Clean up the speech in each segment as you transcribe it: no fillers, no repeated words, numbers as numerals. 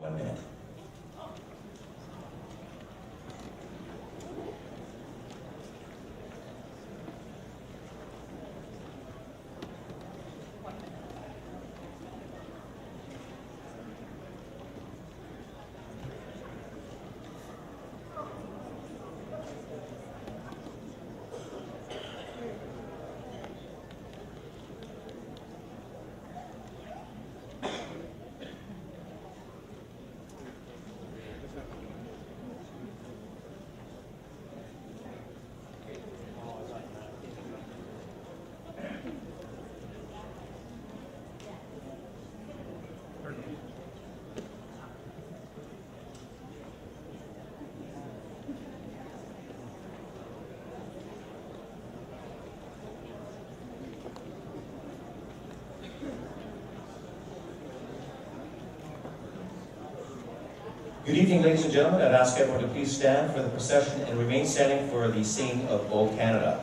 1 minute. Good evening, ladies and gentlemen. I'd ask everyone to please stand for the procession and remain standing for the singing of O Canada.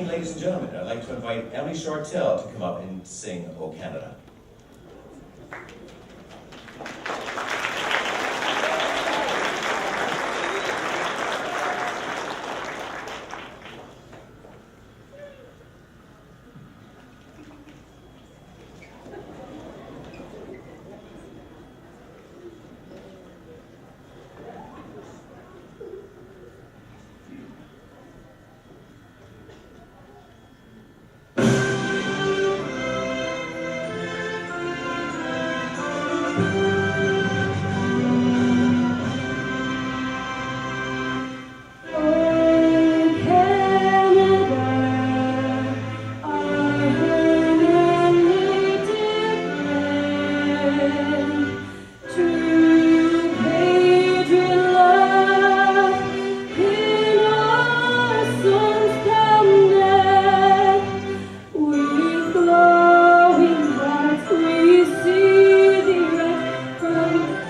Ladies and gentlemen, I'd like to invite Emily Shortell to come up and sing O Canada.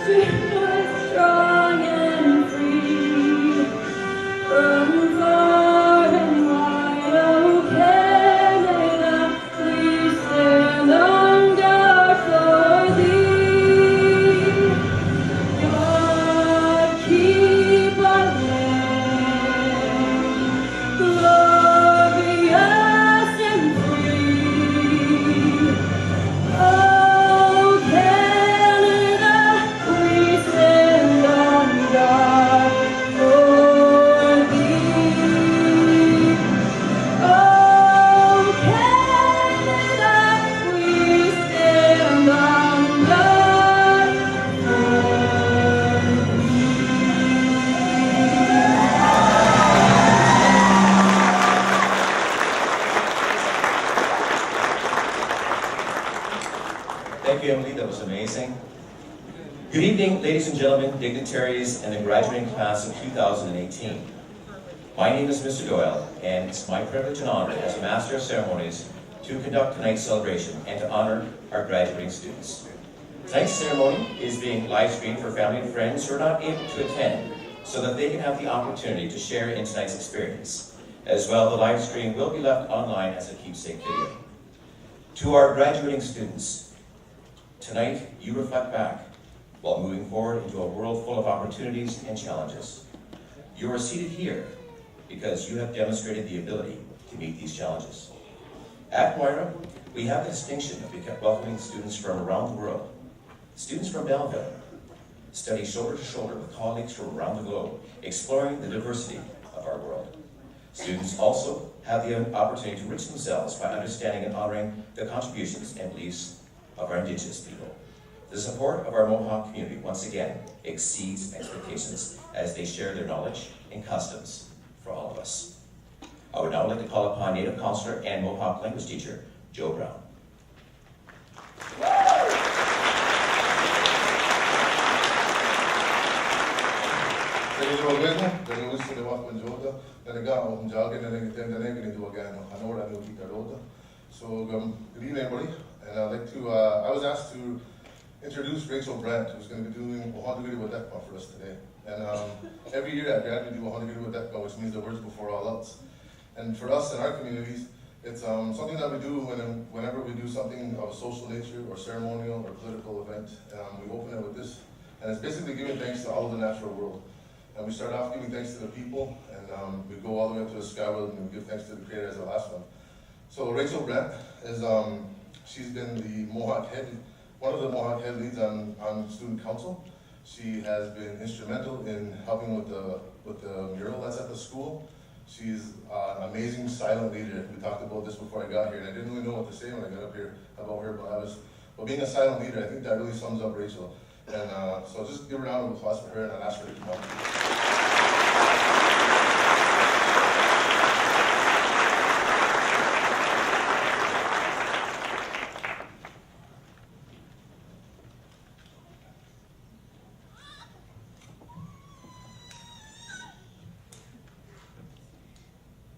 strong and free, from far and wide, oh Canada, we stand on guard for thee. God, keep our land glorious and free. Oh, Canada, we stand on guard for thee. Oh, Canada, we stand on guard for thee. Thank you, Emily. That was amazing. Good evening, ladies and gentlemen, dignitaries, and the graduating class of 2018. My name is Mr. Doyle, and it's my privilege and honor as a Master of Ceremonies to conduct tonight's celebration and to honor our graduating students. Tonight's ceremony is being live streamed for family and friends who are not able to attend, so that they can have the opportunity to share in tonight's experience. As well, the live stream will be left online as a keepsake video. To our graduating students, tonight you reflect back while moving forward into a world full of opportunities and challenges. You are seated here because you have demonstrated the ability to meet these challenges. At Moira, we have the distinction of welcoming students from around the world. Students from Belleville study shoulder to shoulder with colleagues from around the globe, exploring the diversity of our world. Students also have the opportunity to enrich themselves by understanding and honoring the contributions and beliefs of our Indigenous people. The support of our Mohawk community once again exceeds expectations as they share their knowledge and customs for all of us. I would now like to call upon Native Counselor and Mohawk language teacher, Joe Brown. So good evening, everybody. And I'd like to, I was asked to introduce Rachel Brandt, who's going to be doing Wahadugiri Wadekma for us today. And every year at Grad, we do Wahadugiri Wadekma, which means the words before all else. And for us in our communities, it's something that we do whenever we do something of a social nature or ceremonial or political event. We open it with this. And it's basically giving thanks to all of the natural world. And we start off giving thanks to the people, and we go all the way up to the sky world, and we give thanks to the Creator as the last one. So Rachel Brandt is, she's been the Mohawk head, one of the Mohawk head leads on student council. She has been instrumental in helping with the mural that's at the school. She's an amazing silent leader. We talked about this before I got here, and I didn't really know what to say when I got up here about her, but being a silent leader, I think that really sums up Rachel. And so just give a round of applause for her, and I'll ask her to come up.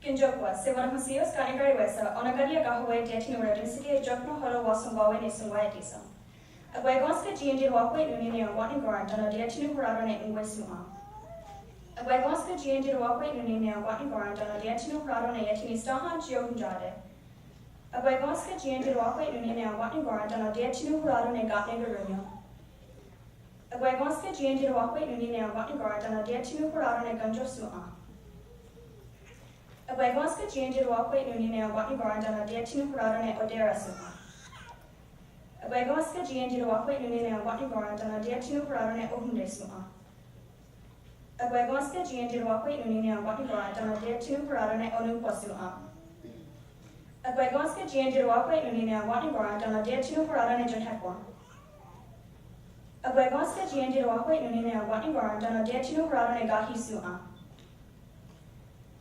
Kinjokwa, Sevan Hosios, Kanigari Wesa, Onagadia Gahaway, Detinura, Density, Jokno Holo was some Bowen is some white diesel. A Wagonska G and D walkway, Nunini, and Watting Grant, and a Detinu Hurarone in Wesuma. A Wagonska G and D walkway, Nunini, and Watting Grant, and a Detinu Hurarone, Yetinistaha, Geogunjade. A Wagonska G and D walkway, Nunini, and Watting Grant, and a Detinu Hurarone, Gatnagaruno. A Wagonska G and D walkway, Nunini, and Watting Grant, and a Detinu Hurarone, Ganjosuma. A Wagonska G and D walkway, Nunini, and Watting Grant, and a Detinu Hurarone, Odera Suma. A Wagonska G and D walkway, Nunini, and Watting Grant, and a Detinu Hurarone, Ohunde Suma. A Wagonska G and D walkway, Nunini, and Watting Grant, and a Detinu Hurarone, Onupasuma. A Wagonska G and D walkway, Nunini, and Watting Grant, and a Detinu Hurarone, Janhekwa. A Wagonska G and D walkway, Nunini, and Watting Grant, and a Detinu Hurarone, Gahi Suma.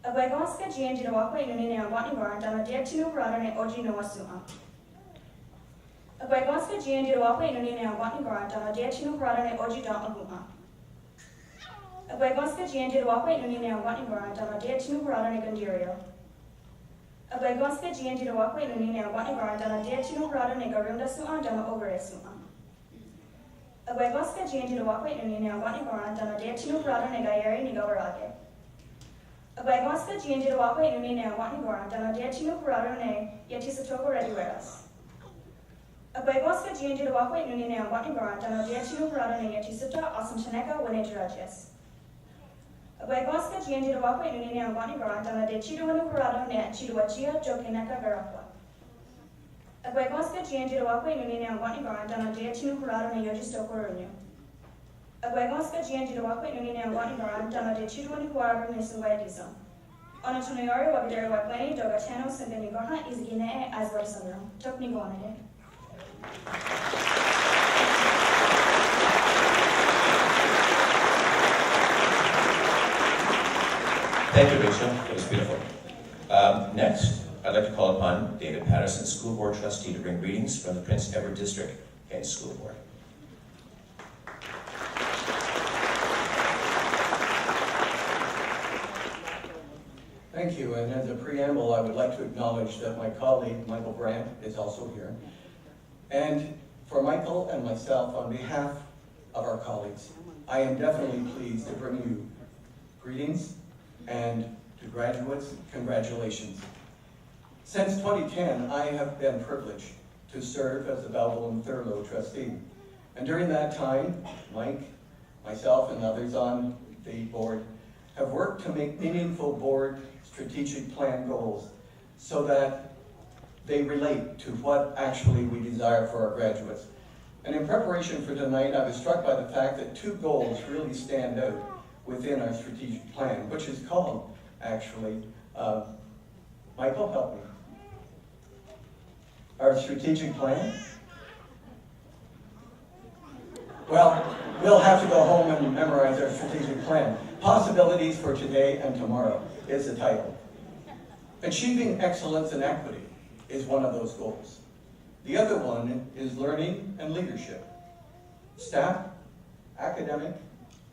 A Wagonska G and D walkway, Nunini, and Watting Grant, and a Detinu Hurarone, Oji Noa Suma. A Wagonska G and D walkway, Nunini, and Watting Grant, and a Detinu Hurarone, Oji Dama. A Wagonska G and D walkway, Nunini, and Watting Grant, and a Detinu Hurarone, Gandirio. A Wagonska G and D walkway, Nunini, and Watting Grant, and a Detinu Hurarone, Garunda Suma, Dama Overe Suma. Agwegoska Gianji Wakwe Nuni and Wani Goran, Dana de Tinu Prado Negayeri Nigawarage. Agwegoska Gianji Wakwe Nuni and Wani Goran, Dana de Tinu Prado Ne Yatisatogo Rediveras. Agwegoska Gianji Wakwe Nuni and Wani Goran, Dana de Tinu Prado Ne Yatisata Awesome Chaneka Winetirages. Agwegoska Gianji Wakwe Nuni and Wani Goran, Dana de Chiduanu Prado Ne Chiduachia Jokineka Garapwa. Agwegoska Gianji Wakwe Nuni and Wani Goran, Dana de Tinu Prado Ne Yojistokorunu. Agwegoska Gianji Wakwe Nuni and Wani Goran, Dana de Chiduanu Kuara Nisuwedizon. Onatunayori Wabidari Wakwani, Dogatano Sangani is Gine as Varsandrum. Tokni Gonade. Thank you, Rachel. It was beautiful. Next, I'd like to call upon David Patterson, School Board Trustee, to bring greetings from the Prince Edward District and School Board. Thank you, and as a preamble, I would like to acknowledge that my colleague, Michael Brandt, is also here. And for Michael and myself, on behalf of our colleagues, I am definitely pleased to bring you greetings, and to graduates, congratulations. Since 2010, I have been privileged to serve as the Belleville and Thurlow trustee. And during that time, Mike, myself, and others on the board have worked to make meaningful board strategic plan goals so that they relate to what actually we desire for our graduates. And in preparation for tonight, I was struck by the fact that two goals really stand out within our strategic plan, which is called, actually, Michael, help me. Our strategic plan? Well, we'll have to go home and memorize our strategic plan. Possibilities for today and tomorrow is the title. Achieving excellence and equity is one of those goals. The other one is learning and leadership. Staff, academic,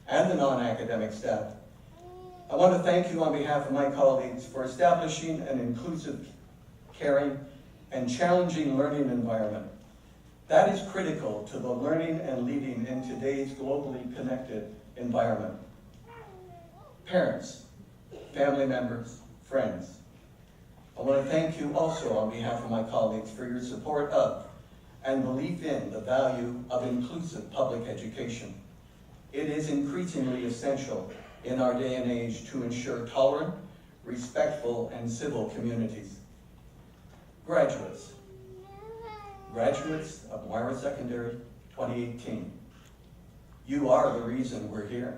and the non-academic staff. I want to thank you on behalf of my colleagues for establishing an inclusive, caring, and challenging learning environment. That is critical to the learning and leading in today's globally connected environment. Parents, family members, friends, I want to thank you also on behalf of my colleagues for your support of and belief in the value of inclusive public education. It is increasingly essential in our day and age to ensure tolerant, respectful, and civil communities. Graduates of Moira Secondary 2018, you are the reason we're here.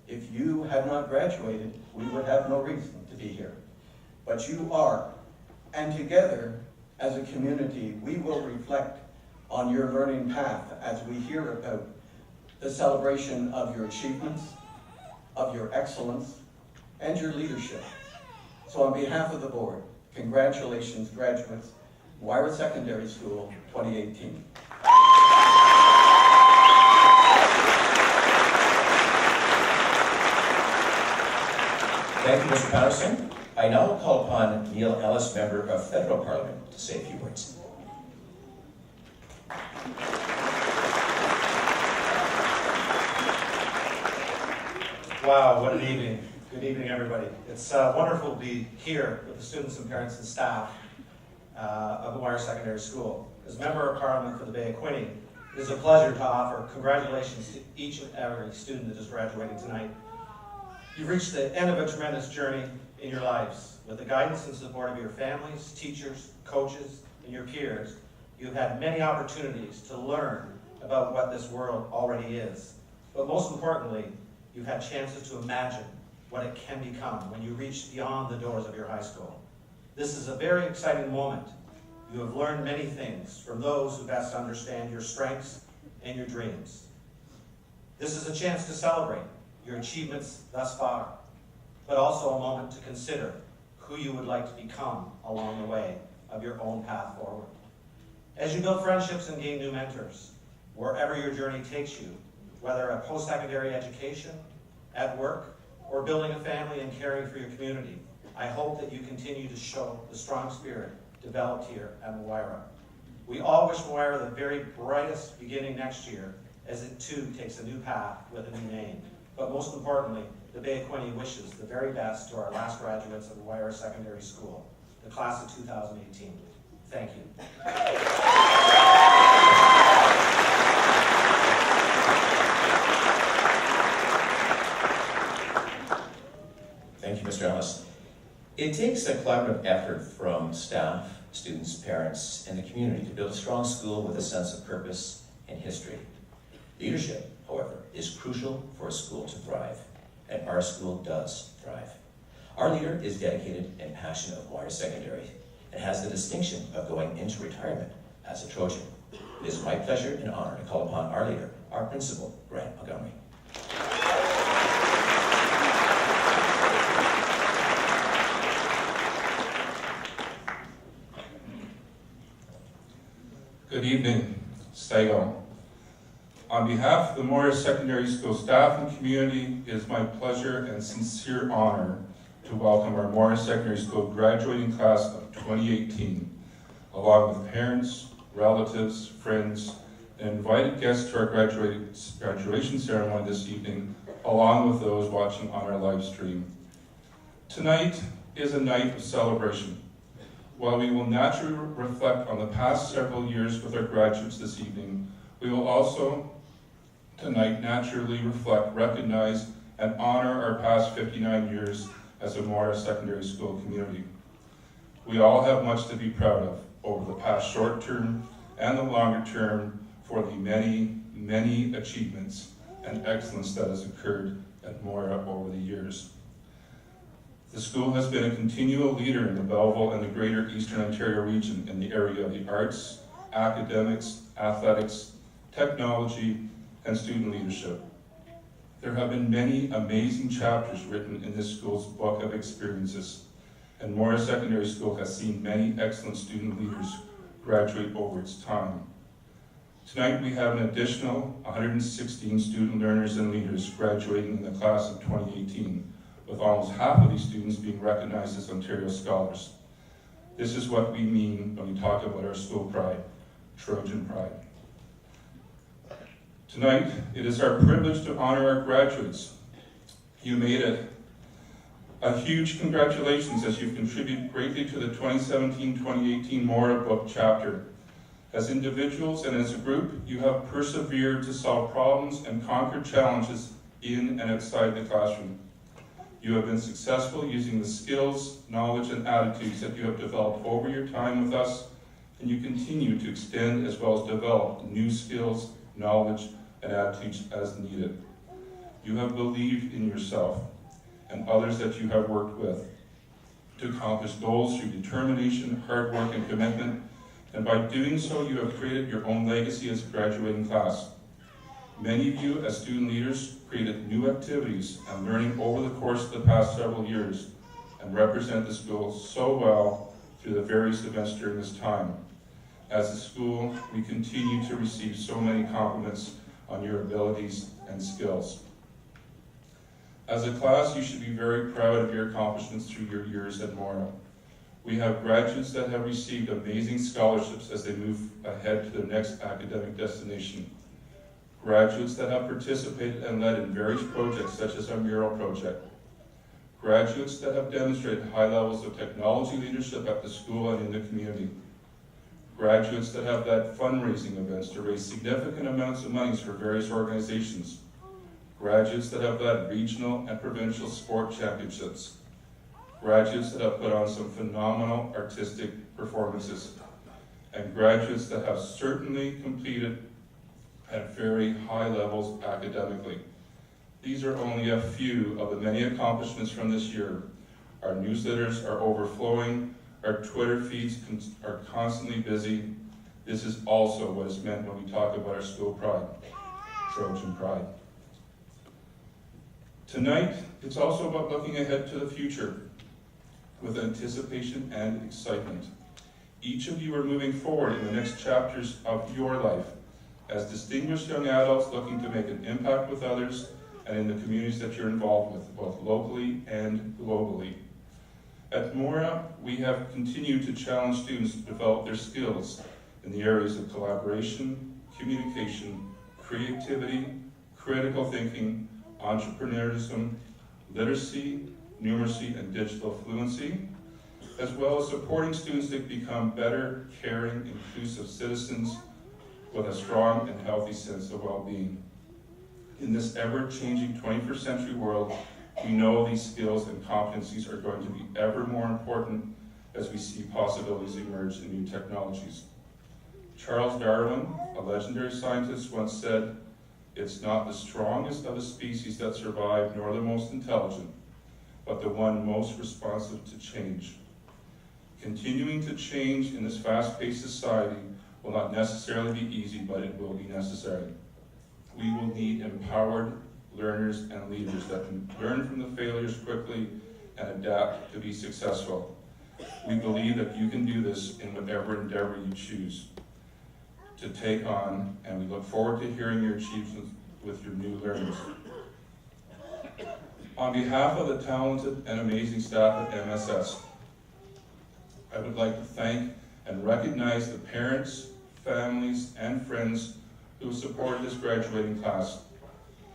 If you had not graduated, we would have no reason to be here. But you are, and together, as a community, we will reflect on your learning path as we hear about the celebration of your achievements, of your excellence, and your leadership. So on behalf of the board, congratulations, graduates, Moira Secondary School 2018. Thank you, Mr. Patterson. I now call upon Neil Ellis, Member of Federal Parliament, to say a few words. Wow, what an evening. Good evening, everybody. It's wonderful to be here with the students and parents and staff of the Moira Secondary School. As Member of Parliament for the Bay of Quinte, it is a pleasure to offer congratulations to each and every student that is graduating tonight. You've reached the end of a tremendous journey in your lives. With the guidance and support of your families, teachers, coaches, and your peers, you've had many opportunities to learn about what this world already is. But most importantly, you've had chances to imagine what it can become when you reach beyond the doors of your high school. This is a very exciting moment. You have learned many things from those who best understand your strengths and your dreams. This is a chance to celebrate your achievements thus far, but also a moment to consider who you would like to become along the way of your own path forward. As you build friendships and gain new mentors, wherever your journey takes you, whether a post-secondary education, at work, or building a family and caring for your community, I hope that you continue to show the strong spirit developed here at Moira. We all wish Moira the very brightest beginning next year as it too takes a new path with a new name. But most importantly, the Bay of Quinte wishes the very best to our last graduates of Moira Secondary School, the class of 2018. Thank you. Thank you, Mr. Ellis. It takes a collaborative effort from staff, students, parents, and the community to build a strong school with a sense of purpose and history. Leadership, however, is crucial for a school to thrive, and our school does thrive. Our leader is dedicated and passionate of Moira Secondary and has the distinction of going into retirement as a Trojan. It is my pleasure and honor to call upon our leader, our principal, Grant Montgomery. Good evening, Saigo. On behalf of the Moira Secondary School staff and community, it is my pleasure and sincere honor to welcome our Moira Secondary School graduating class of 2018, along with parents, relatives, friends, and invited guests to our graduation ceremony this evening, along with those watching on our live stream. Tonight is a night of celebration. While we will naturally reflect on the past several years with our graduates this evening, we will also tonight naturally reflect, recognize, and honor our past 59 years as a Moira Secondary School community. We all have much to be proud of over the past short term and the longer term for the many, many achievements and excellence that has occurred at Moira over the years. The school has been a continual leader in the Belleville and the greater Eastern Ontario region in the area of the arts, academics, athletics, technology, and student leadership. There have been many amazing chapters written in this school's book of experiences, and Moira Secondary School has seen many excellent student leaders graduate over its time. Tonight we have an additional 116 student learners and leaders graduating in the class of 2018, with almost half of these students being recognized as Ontario Scholars. This is what we mean when we talk about our school pride, Trojan pride. Tonight, it is our privilege to honor our graduates. You made it. A huge congratulations as you've contributed greatly to the 2017-2018 Moira book chapter. As individuals and as a group, you have persevered to solve problems and conquer challenges in and outside the classroom. You have been successful using the skills, knowledge, and attitudes that you have developed over your time with us, and you continue to extend as well as develop new skills, knowledge, and attitudes as needed. You have believed in yourself and others that you have worked with to accomplish goals through determination, hard work, and commitment, and by doing so, you have created your own legacy as a graduating class. Many of you, as student leaders, created new activities and learning over the course of the past several years and represent the school so well through the various events during this time. As a school, we continue to receive so many compliments on your abilities and skills. As a class, you should be very proud of your accomplishments through your years at Moira. We have graduates that have received amazing scholarships as they move ahead to their next academic destination. Graduates that have participated and led in various projects such as our mural project. Graduates that have demonstrated high levels of technology leadership at the school and in the community. Graduates that have led fundraising events to raise significant amounts of money for various organizations. Graduates that have led regional and provincial sport championships. Graduates that have put on some phenomenal artistic performances. And graduates that have certainly completed at very high levels academically. These are only a few of the many accomplishments from this year. Our newsletters are overflowing, our Twitter feeds are constantly busy. This is also what is meant when we talk about our school pride, Trojan pride. Tonight, it's also about looking ahead to the future with anticipation and excitement. Each of you are moving forward in the next chapters of your life as distinguished young adults looking to make an impact with others and in the communities that you're involved with, both locally and globally. At Moira, we have continued to challenge students to develop their skills in the areas of collaboration, communication, creativity, critical thinking, entrepreneurship, literacy, numeracy, and digital fluency, as well as supporting students to become better, caring, inclusive citizens with a strong and healthy sense of well-being. In this ever-changing 21st century world, we know these skills and competencies are going to be ever more important as we see possibilities emerge in new technologies. Charles Darwin, a legendary scientist, once said, "It's not the strongest of the species that survive, nor the most intelligent, but the one most responsive to change." Continuing to change in this fast-paced society will not necessarily be easy, but it will be necessary. We will need empowered learners and leaders that can learn from the failures quickly and adapt to be successful. We believe that you can do this in whatever endeavor you choose to take on, and we look forward to hearing your achievements with your new learners. On behalf of the talented and amazing staff at MSS, I would like to thank and recognize the parents, families, and friends who have supported this graduating class.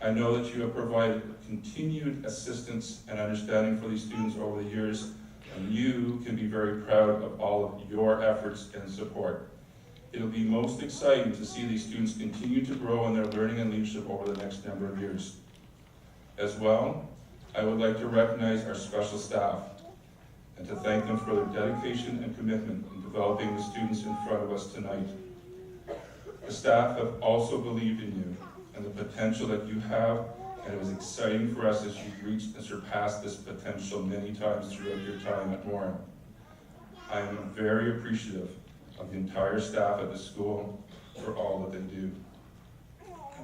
I know that you have provided continued assistance and understanding for these students over the years, and you can be very proud of all of your efforts and support. It'll be most exciting to see these students continue to grow in their learning and leadership over the next number of years. As well, I would like to recognize our special staff and to thank them for their dedication and commitment in developing the students in front of us tonight. The staff have also believed in you and the potential that you have, and it was exciting for us as you reached and surpassed this potential many times throughout your time at Moira. I am very appreciative of the entire staff at the school for all that they do,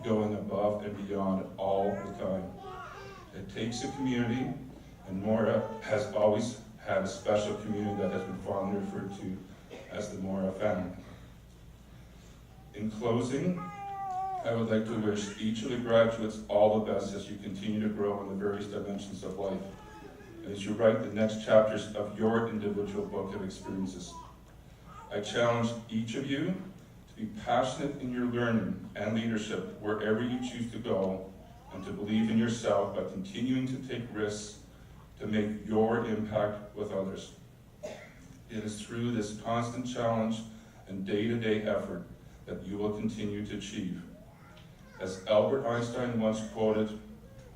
going above and beyond all the time. It takes a community, and Moira has always had a special community that has been fondly referred to as the Moira family. In closing, I would like to wish each of the graduates all the best as you continue to grow in the various dimensions of life, and as you write the next chapters of your individual book of experiences. I challenge each of you to be passionate in your learning and leadership wherever you choose to go, and to believe in yourself by continuing to take risks to make your impact with others. It is through this constant challenge and day-to-day effort that you will continue to achieve. As Albert Einstein once quoted,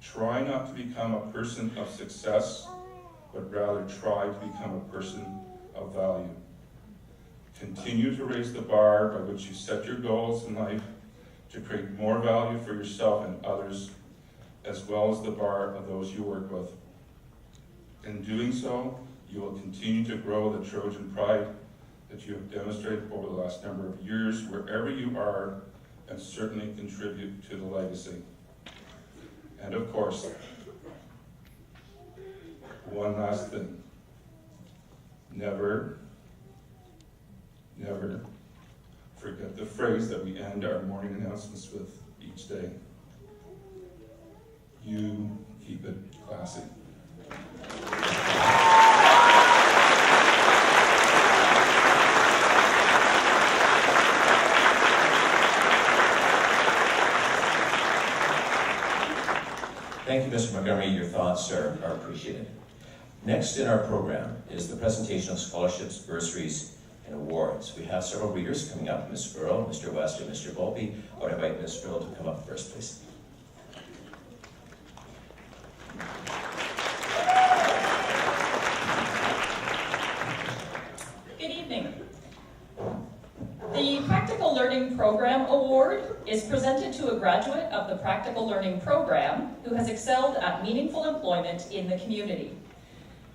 "Try not to become a person of success, but rather try to become a person of value." Continue to raise the bar by which you set your goals in life to create more value for yourself and others, as well as the bar of those you work with. In doing so, you will continue to grow the Trojan pride that you have demonstrated over the last number of years wherever you are, and certainly contribute to the legacy. And of course, one last thing. Never forget the phrase that we end our morning announcements with each day. You keep it classy. Thank you, Mr. Montgomery. Your thoughts are appreciated. Next in our program is the presentation of scholarships, bursaries, and awards. We have several readers coming up, Ms. Earl, Mr. West, and Mr. Volpe. I would invite Ms. Earl to come up first, please. Good evening. The Practical Learning Program Award is presented to a graduate of the Practical Learning Program who has excelled at meaningful employment in the community.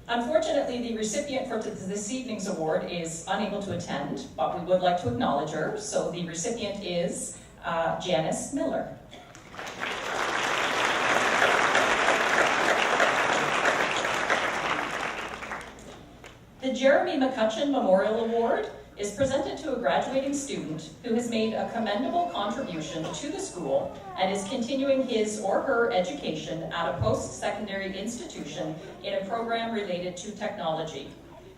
Unfortunately, the recipient for this evening's award is unable to attend, but we would like to acknowledge her. So the recipient is Janice Miller. The Jeremy McCutcheon Memorial Award is presented to a graduating student who has made a commendable contribution to the school and is continuing his or her education at a post-secondary institution in a program related to technology.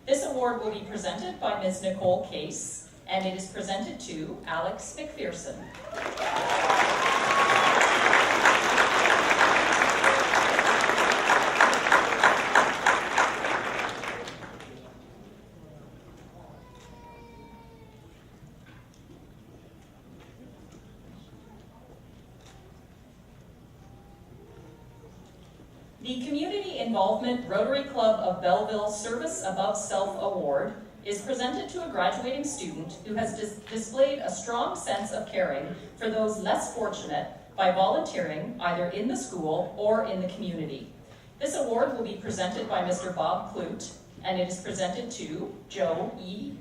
This award will be presented by Ms. Nicole Case, and it is presented to Alex McPherson. The Community Involvement Rotary Club of Belleville Service Above Self Award is presented to a graduating student who has displayed a strong sense of caring for those less fortunate by volunteering either in the school or in the community. This award will be presented by Mr. Bob Clute, and it is presented to Joe E.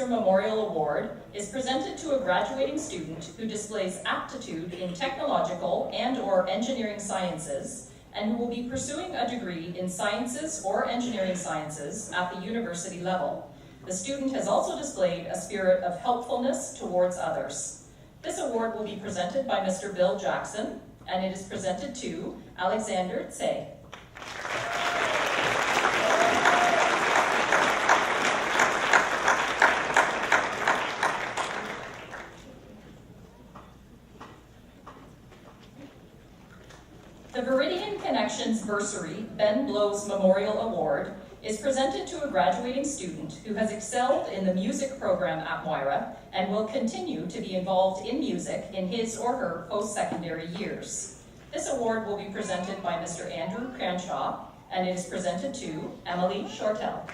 Memorial Award is presented to a graduating student who displays aptitude in technological and/or engineering sciences and who will be pursuing a degree in sciences or engineering sciences at the university level. The student has also displayed a spirit of helpfulness towards others. This award will be presented by Mr. Bill Jackson, and it is presented to Alexander Tse. The Viridian Connections Bursary Ben Blows Memorial Award is presented to a graduating student who has excelled in the music program at Moira and will continue to be involved in music in his or her post-secondary years. This award will be presented by Mr. Andrew Cranshaw, and it is presented to Emily Shortell.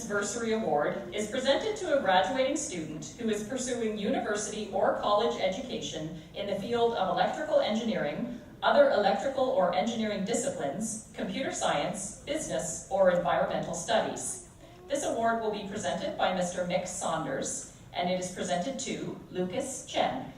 Bursary Award is presented to a graduating student who is pursuing university or college education in the field of electrical engineering, other electrical or engineering disciplines, computer science, business, or environmental studies. This award will be presented by Mr. Mick Saunders, and it is presented to Lucas Chen.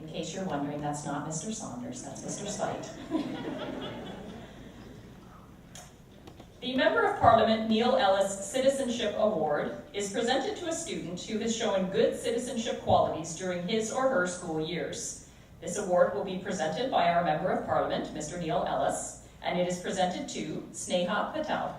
In case you're wondering, that's not Mr. Saunders, that's Mr. Spite. The Member of Parliament Neil Ellis Citizenship Award is presented to a student who has shown good citizenship qualities during his or her school years. This award will be presented by our Member of Parliament, Mr. Neil Ellis, and it is presented to Sneha Patel.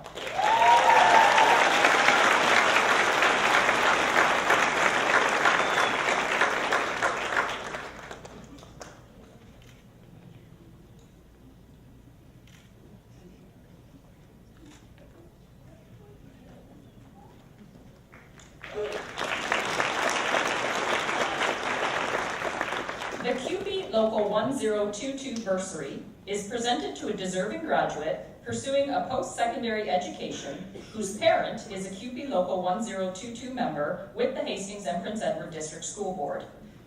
The QB Local 1022 Bursary is presented to a deserving graduate pursuing a post-secondary education whose parent is a QB Local 1022 member with the Hastings and Prince Edward District School Board.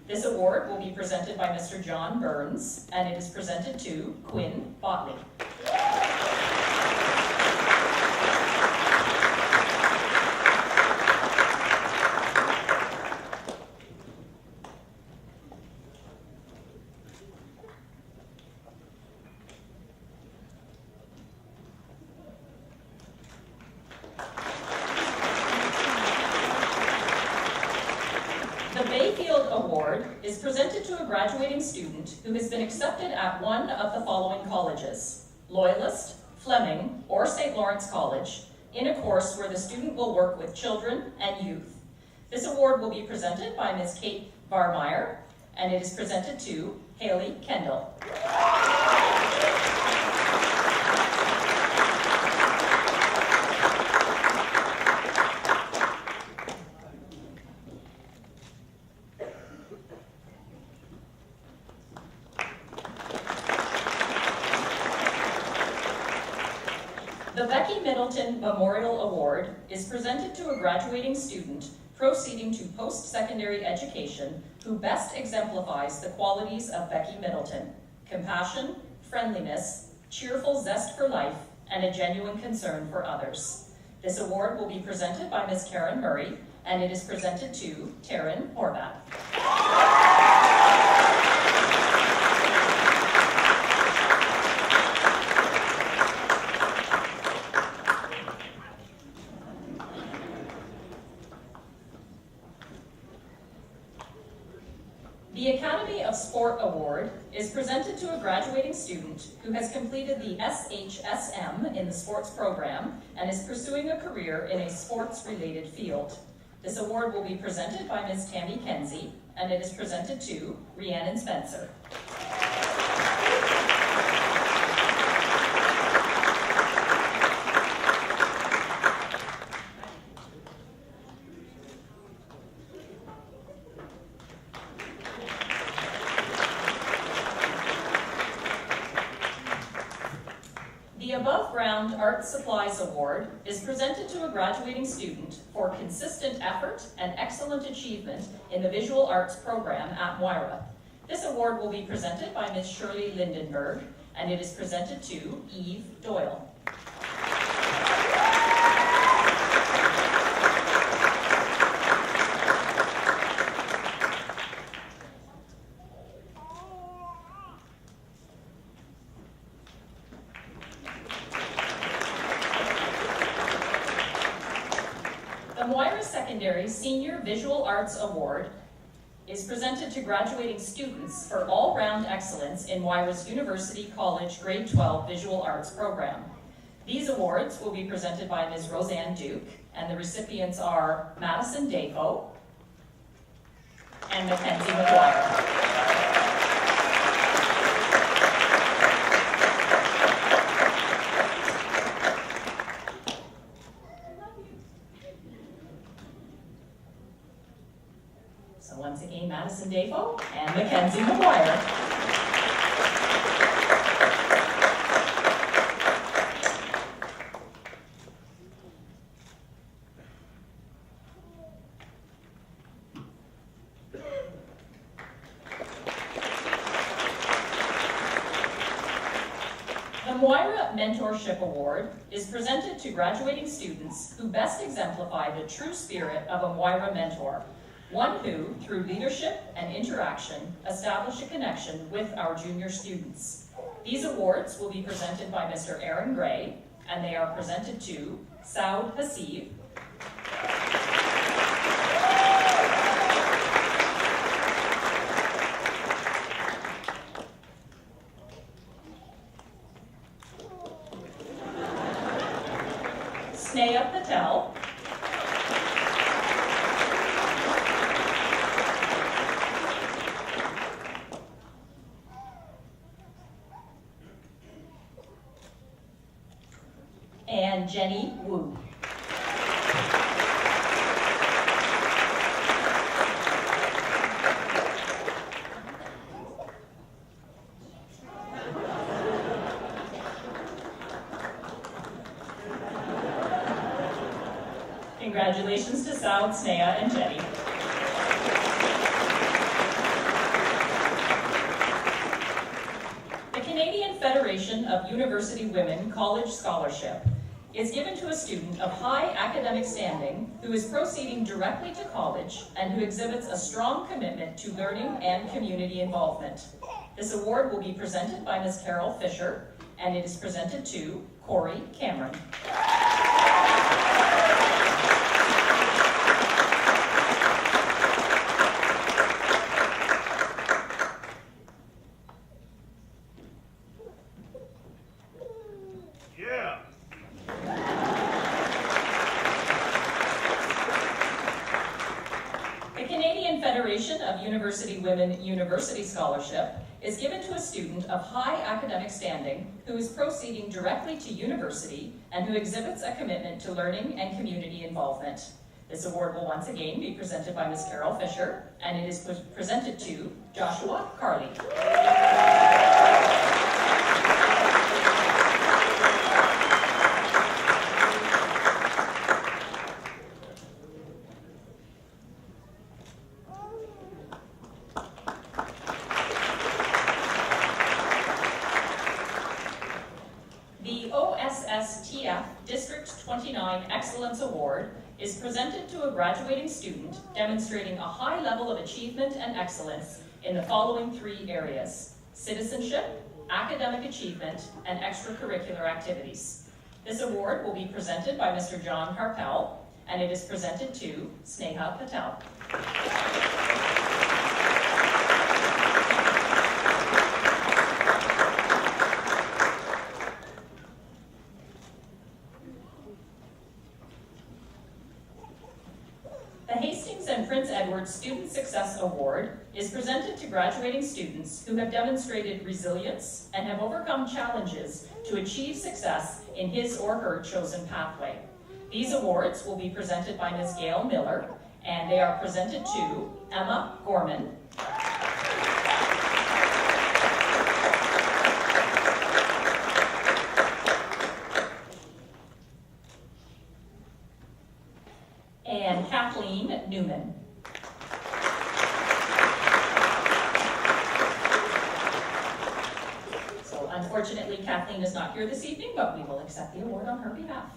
This award will be presented by Mr. John Burns, and it is presented to Quinn Botley. Is presented to a graduating student who has been accepted at one of the following colleges: Loyalist, Fleming, or St. Lawrence College, in a course where the student will work with children and youth. This award will be presented by Ms. Kate Barmeyer, and it is presented to Haley Kendall. The Becky Middleton Memorial Award is presented to a graduating student proceeding to post-secondary education who best exemplifies the qualities of Becky Middleton: compassion, friendliness, cheerful zest for life, and a genuine concern for others. This award will be presented by Ms. Karen Murray, and it is presented to Taryn Horvath. The Academy of Sport Award is presented to a graduating student who has completed the SHSM in the sports program and is pursuing a career in a sports-related field. This award will be presented by Ms. Tammy Kenzie, and it is presented to Rhiannon Spencer. The Above Ground Art Supplies Award is presented to a graduating student for consistent effort and excellent achievement in the visual arts program at Moira. This award will be presented by Ms. Shirley Lindenberg, and it is presented to Eve Doyle. The Moira Secondary Senior Visual Arts Award is presented to graduating students for all-round excellence in Moira's University College Grade 12 Visual Arts program. These awards will be presented by Ms. Roseanne Duke, and the recipients are Madison Dafoe and Mackenzie McGuire. So once again, Madison Dafoe and Mackenzie McGuire. The Moira Mentorship Award is presented to graduating students who best exemplify the true spirit of a Moira mentor. One who, through leadership and interaction, establish a connection with our junior students. These awards will be presented by Mr. Aaron Gray, and they are presented to Saud Hasib, Sneha Patel, and Jenny Wu. Congratulations to Saud, Sneha, and Jenny. The Canadian Federation of University Women College Scholarship is given to a student of high academic standing who is proceeding directly to college and who exhibits a strong commitment to learning and community involvement. This award will be presented by Ms. Carol Fisher, and it is presented to Corey Cameron. Federation of University Women University Scholarship is given to a student of high academic standing who is proceeding directly to university and who exhibits a commitment to learning and community involvement. This award will once again be presented by Ms. Carol Fisher, and it is presented to Joshua Carley. 2009 Excellence Award is presented to a graduating student demonstrating a high level of achievement and excellence in the following 3 areas: citizenship, academic achievement, and extracurricular activities. This award will be presented by Mr. John Harpel, and it is presented to Sneha Patel. The Hastings and Prince Edward Student Success Award is presented to graduating students who have demonstrated resilience and have overcome challenges to achieve success in his or her chosen pathway. These awards will be presented by Ms. Gail Miller, and they are presented to Emma Gorman, and Kathleen Newman. So unfortunately, Kathleen is not here this evening, but we will accept the award on her behalf.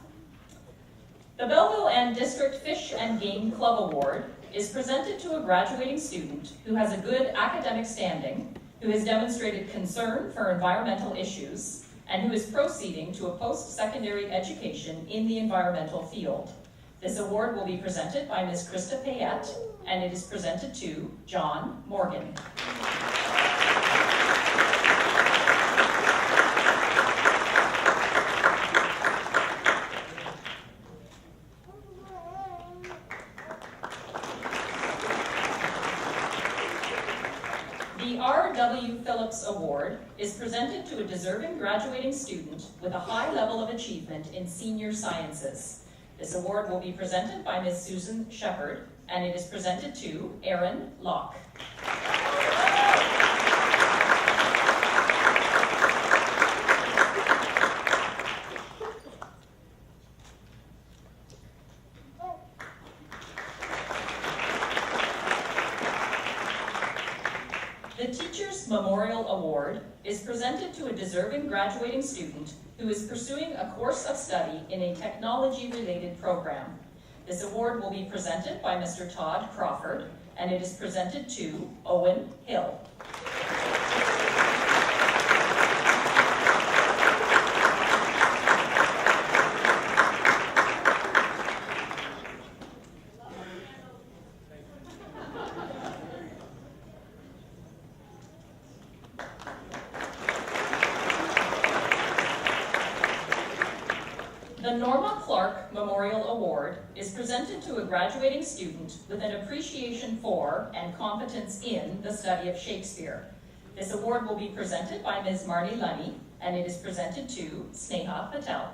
The Belleville and District Fish and Game Club Award is presented to a graduating student who has a good academic standing, who has demonstrated concern for environmental issues, and who is proceeding to a post-secondary education in the environmental field. This award will be presented by Ms. Krista Payette, and it is presented to John Morgan. The R.W. Phillips Award is presented to a deserving graduating student with a high level of achievement in senior sciences. This award will be presented by Ms. Susan Shepard, and it is presented to Aaron Locke. The Teachers Memorial Award is presented to a deserving graduating student who is pursuing a course of study in a technology-related program. This award will be presented by Mr. Todd Crawford, and it is presented to Owen Hill. The Norma Clark Memorial Award is presented to a graduating student with an appreciation for and competence in the study of Shakespeare. This award will be presented by Ms. Marnie Lunny, and it is presented to Sneha Patel.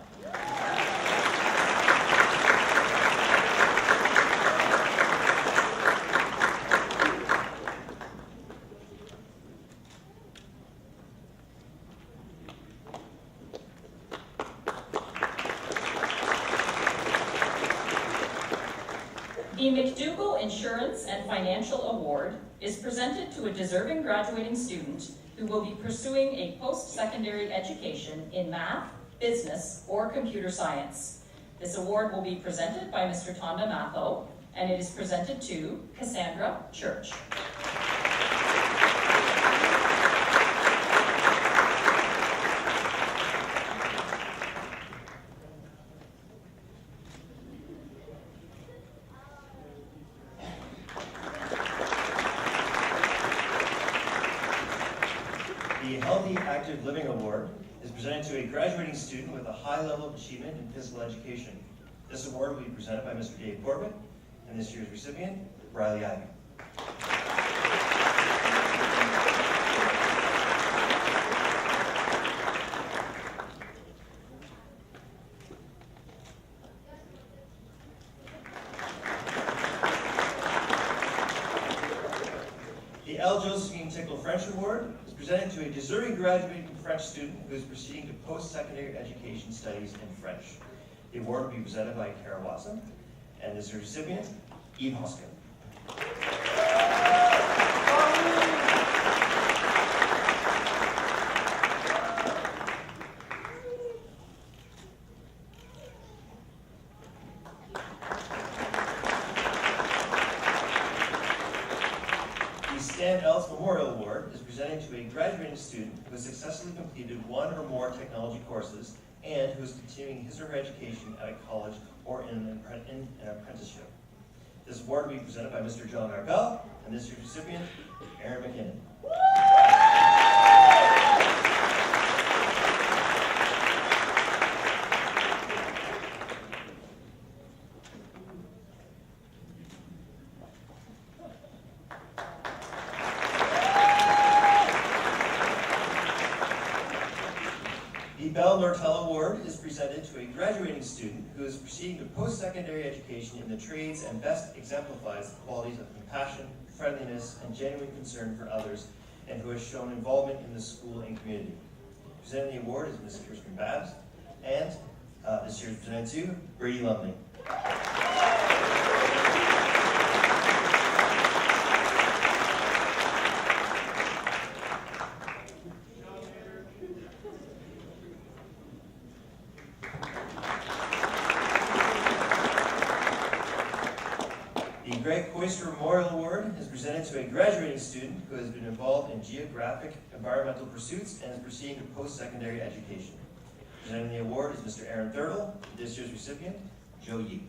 The McDougall Insurance and Financial Award is presented to a deserving graduating student who will be pursuing a post-secondary education in math, business, or computer science. This award will be presented by Mr. Tonda Matho, and it is presented to Cassandra Church. The Healthy Active Living Award is presented to a graduating student with a high level of achievement in physical education. This award will be presented by Mr. Dave Corbett, and this year's recipient, Riley Ivey. The L. Josephine Tickle French Award is presented to a deserving graduating French student who is proceeding to post-secondary education studies in French. The award will be presented by Kara Watson, and this recipient, Eve Hoskin. student who has successfully completed one or more technology courses and who is continuing his or her education at a college or in an apprenticeship. This award will be presented by Mr. John Arbell, and this year's recipient, Aaron McKinnon. The Bell Nortel Award is presented to a graduating student who is proceeding to post-secondary education in the trades and best exemplifies the qualities of compassion, friendliness, and genuine concern for others, and who has shown involvement in the school and community. Presenting the award is Ms. Kirsten Babs, and this year is presented to Brady Lumley. The Greg Koister Memorial Award is presented to a graduating student who has been involved in geographic environmental pursuits and is proceeding to post-secondary education. Presenting the award is Mr. Aaron Thurtle, this year's recipient, Joe Yee.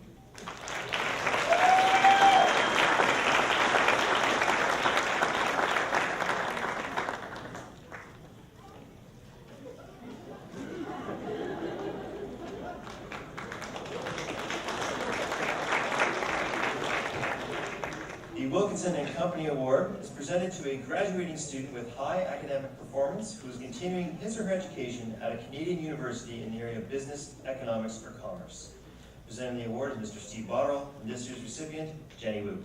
The Wilkinson and Company Award is presented to a graduating student with high academic performance who is continuing his or her education at a Canadian university in the area of business, economics, or commerce. Presenting the award is Mr. Steve Botterill, and this year's recipient, Jenny Wu.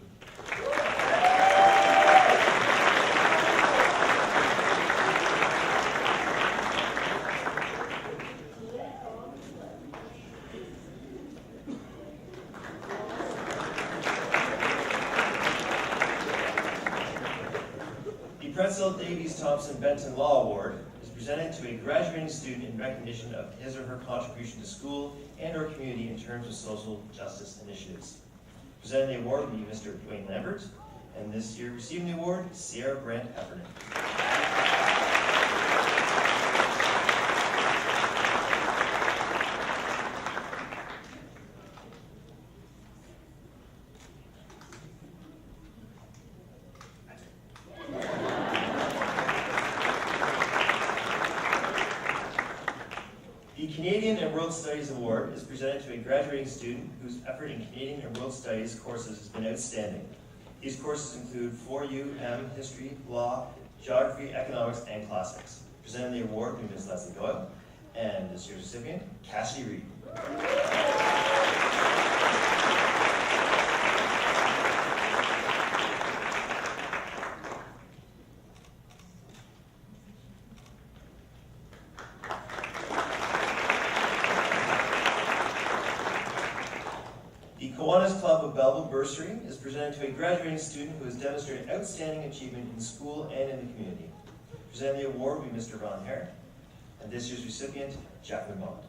Pretzel Davies Thompson Benton Law Award is presented to a graduating student in recognition of his or her contribution to school and or community in terms of social justice initiatives. Presenting the award will be Mr. Dwayne Lambert, and this year receiving the award, Sierra Brant Heffernan. The Canadian and World Studies Award is presented to a graduating student whose effort in Canadian and World Studies courses has been outstanding. These courses include 4U, History, Law, Geography, Economics, and Classics. Presenting the award will be Ms. Leslie Doyle, and this year's recipient, Cassidy Reed. The Kiwanis Club of Belleville Bursary is presented to a graduating student who has demonstrated outstanding achievement in school and in the community. Presenting the award will be Mr. Ron Herrick, and this year's recipient, Jacqueline Bond.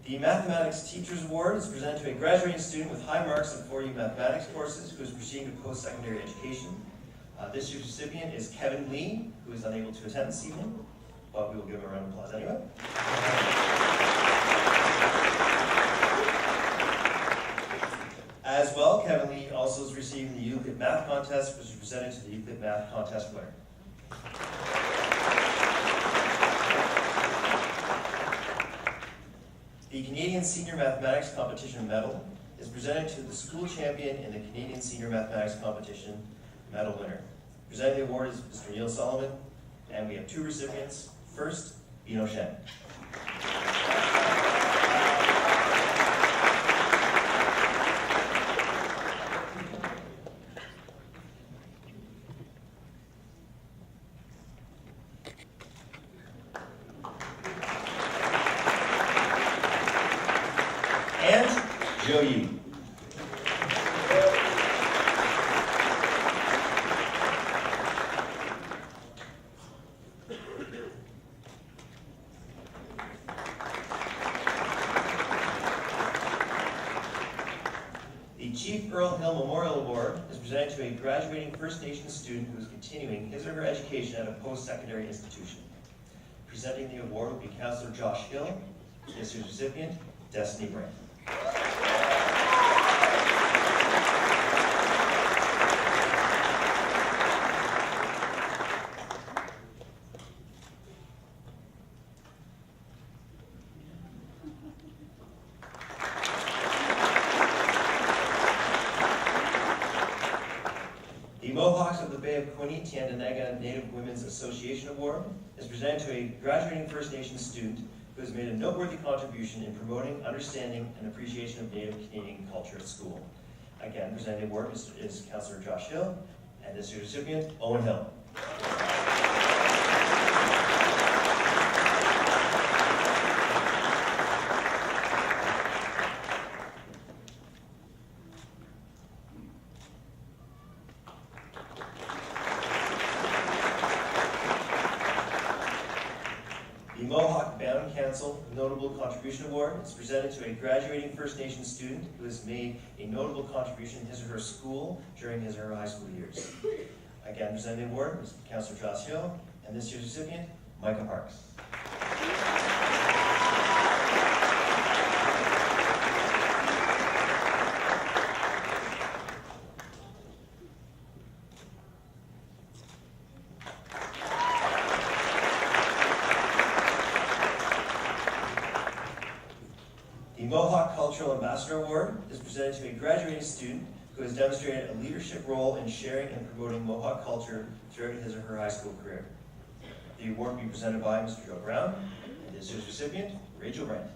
The Mathematics Teachers Award is presented to a graduating student with high marks in 4U mathematics courses who is proceeding to post-secondary education. This year's recipient is Kevin Lee, who is unable to attend this evening, but we will give him a round of applause anyway. As well, Kevin Lee also is receiving the Euclid Math Contest, which is presented to the Euclid Math Contest winner. The Canadian Senior Mathematics Competition Medal is presented to the school champion in the Canadian Senior Mathematics Competition medal winner. Presenting the award is Mr. Neil Solomon, and we have two recipients. First, Bino Shen. and Joe Yee. The Chief Earl Hill Memorial Award is presented to a graduating First Nations student who is continuing his or her education at a post-secondary institution. Presenting the award will be Councillor Josh Hill. This year's recipient, Destiny Brand. The Mohawks of the Bay of Quinte Tyendinaga Native Women's Association Award is presented to a graduating First Nations student who has made a noteworthy contribution in promoting, understanding, and appreciation of Native Canadian culture at school. Again, presenting the award is Councillor Josh Hill, and this year's recipient, Owen Hill. The Mohawk Bound Council Notable Contribution Award is presented to a graduating First Nations student who has made a notable contribution in his or her school during his or her high school years. Again, presenting the award is Councillor Josh Hill, and this year's recipient, Micah Parks. The Mohawk Cultural Ambassador Award is presented to a graduating student who has demonstrated a leadership role in sharing and promoting Mohawk culture throughout his or her high school career. The award will be presented by Mr. Joe Brown, and this year's recipient, Rachel Brandt.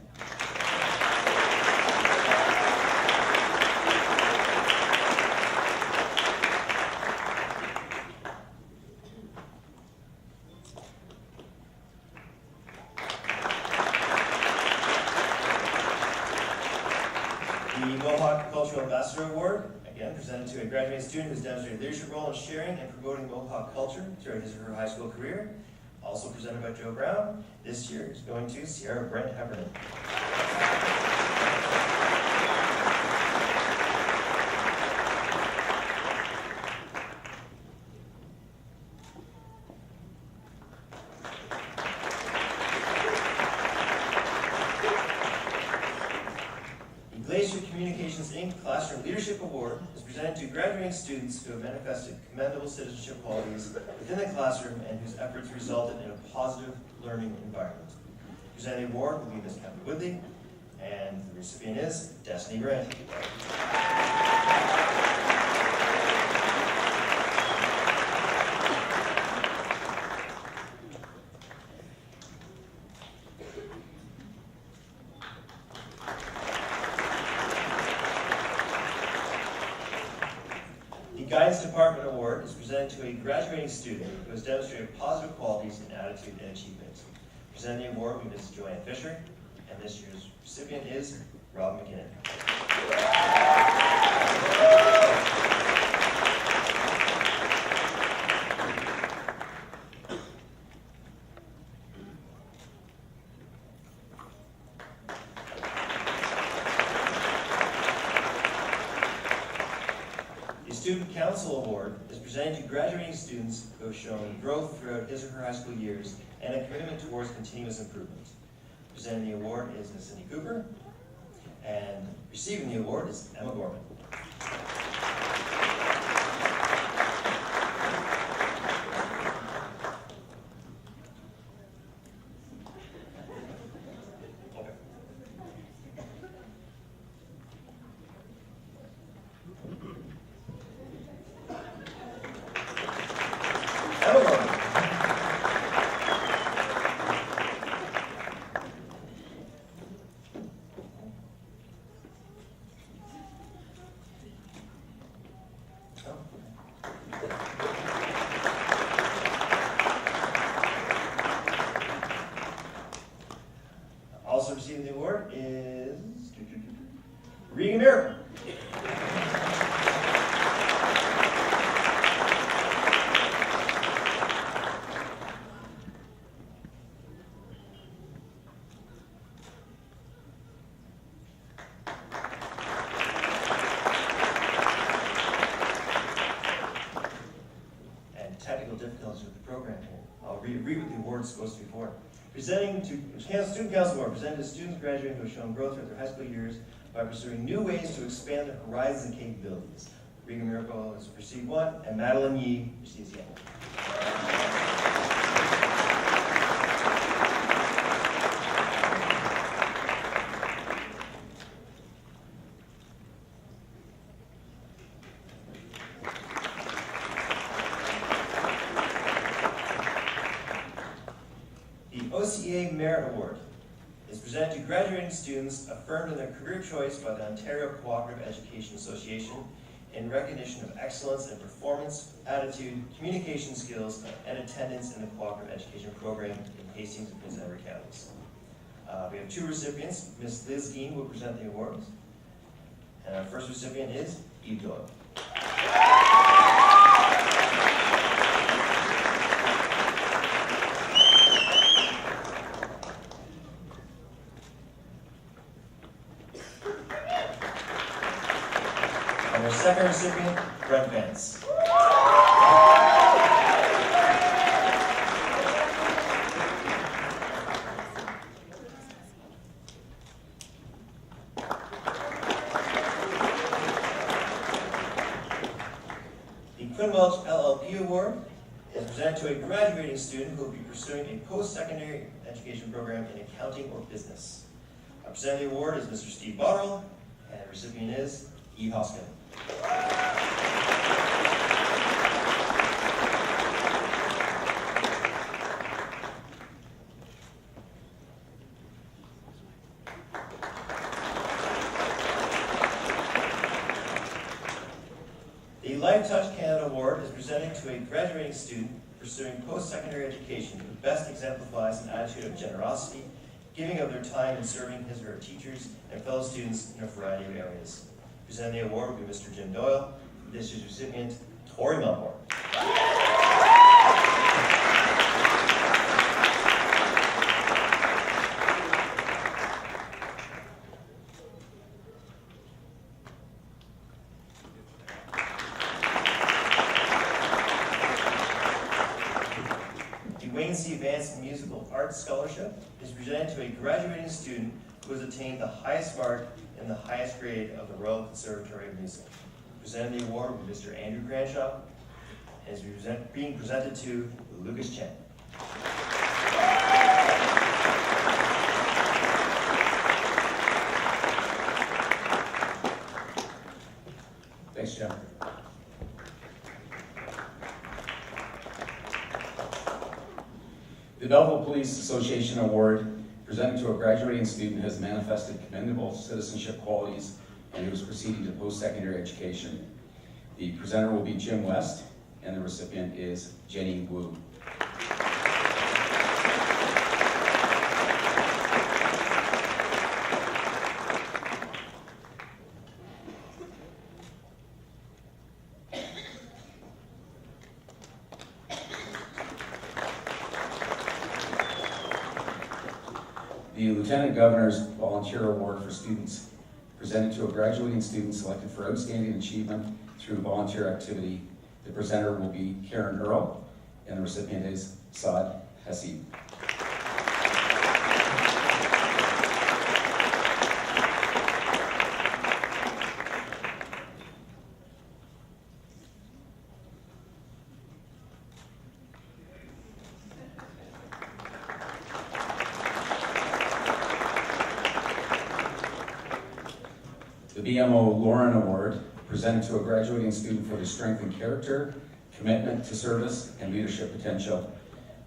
The Mohawk Cultural Ambassador Award, again, presented to a graduating student who has demonstrated a leadership role in sharing and promoting Mohawk culture throughout his or her high school career. Also presented by Joe Brown. This year is going to Sierra Brent Heffernan. Glacier Communications Inc. Classroom Leadership Award is presented to graduating students who have manifested commendable citizenship qualities within the classroom and whose efforts resulted in a positive learning environment. Presenting the award will be Ms. Kevin Woodley, and the recipient is Destiny Grant. Guidance Department Award is presented to a graduating student who has demonstrated positive qualities in attitude and achievement. Presenting the award will be Ms. Joanne Fisher, and this year's recipient is Rob McKinnon. The Student Council Award is presented to graduating students who have shown growth throughout his or her high school years and a commitment towards continuous improvement. Presenting the award is Ms. Cindy Cooper, and receiving the award is Emma Gorman. Reading a Miracle. Technical difficulties with the program here. I'll read what the award is supposed to be for. Presenting to Student Council Award, presented to students graduating who have shown growth throughout their high school years by pursuing new ways to expand their horizons and capabilities. Regan Miracle has received one, and Madeline Yee receives the other. OCA Merit Award is presented to graduating students affirmed in their career choice by the Ontario Cooperative Education Association in recognition of excellence in performance, attitude, communication skills, and attendance in the cooperative education program in Hastings and Prince Edward counties. We have two recipients. Ms. Liz Dean will present the awards. And our first recipient is Eve Doyle. And our second recipient, Brent Vance. The Quinn Welch LLP Award is presented to a graduating student who will be pursuing a post-secondary education program in accounting or business. Presenting the award is Mr. Steve Botterill, and the recipient is Eve Hoskin. The Life Touch Canada Award is presented to a graduating student pursuing post-secondary education who best exemplifies an attitude of generosity, giving of their time and serving his or her teachers and fellow students in a variety of areas. Presenting the award will be Mr. Jim Doyle. This year's recipient, Tori Melbourne. The Wayne C. Vance Musical Arts Scholarship is presented to a graduating student who has attained the highest mark in the highest grade of the Royal Conservatory of Music. Presenting the award will be Mr. Andrew Granshaw, and is being presented to Lucas Chen. Thanks, Jim. The Belleville Police Association Award presented to a graduating student who has manifested commendable citizenship qualities and who is proceeding to post-secondary education. The presenter will be Jim West, and the recipient is Jenny Wu. The Lieutenant Governor's Volunteer Award for Students, presented to a graduating student selected for outstanding achievement through volunteer activity. The presenter will be Karen Earl, and the recipient is Saad Hasid. The BMO Lauren Award, presented to a graduating student for their strength in character, commitment to service, and leadership potential.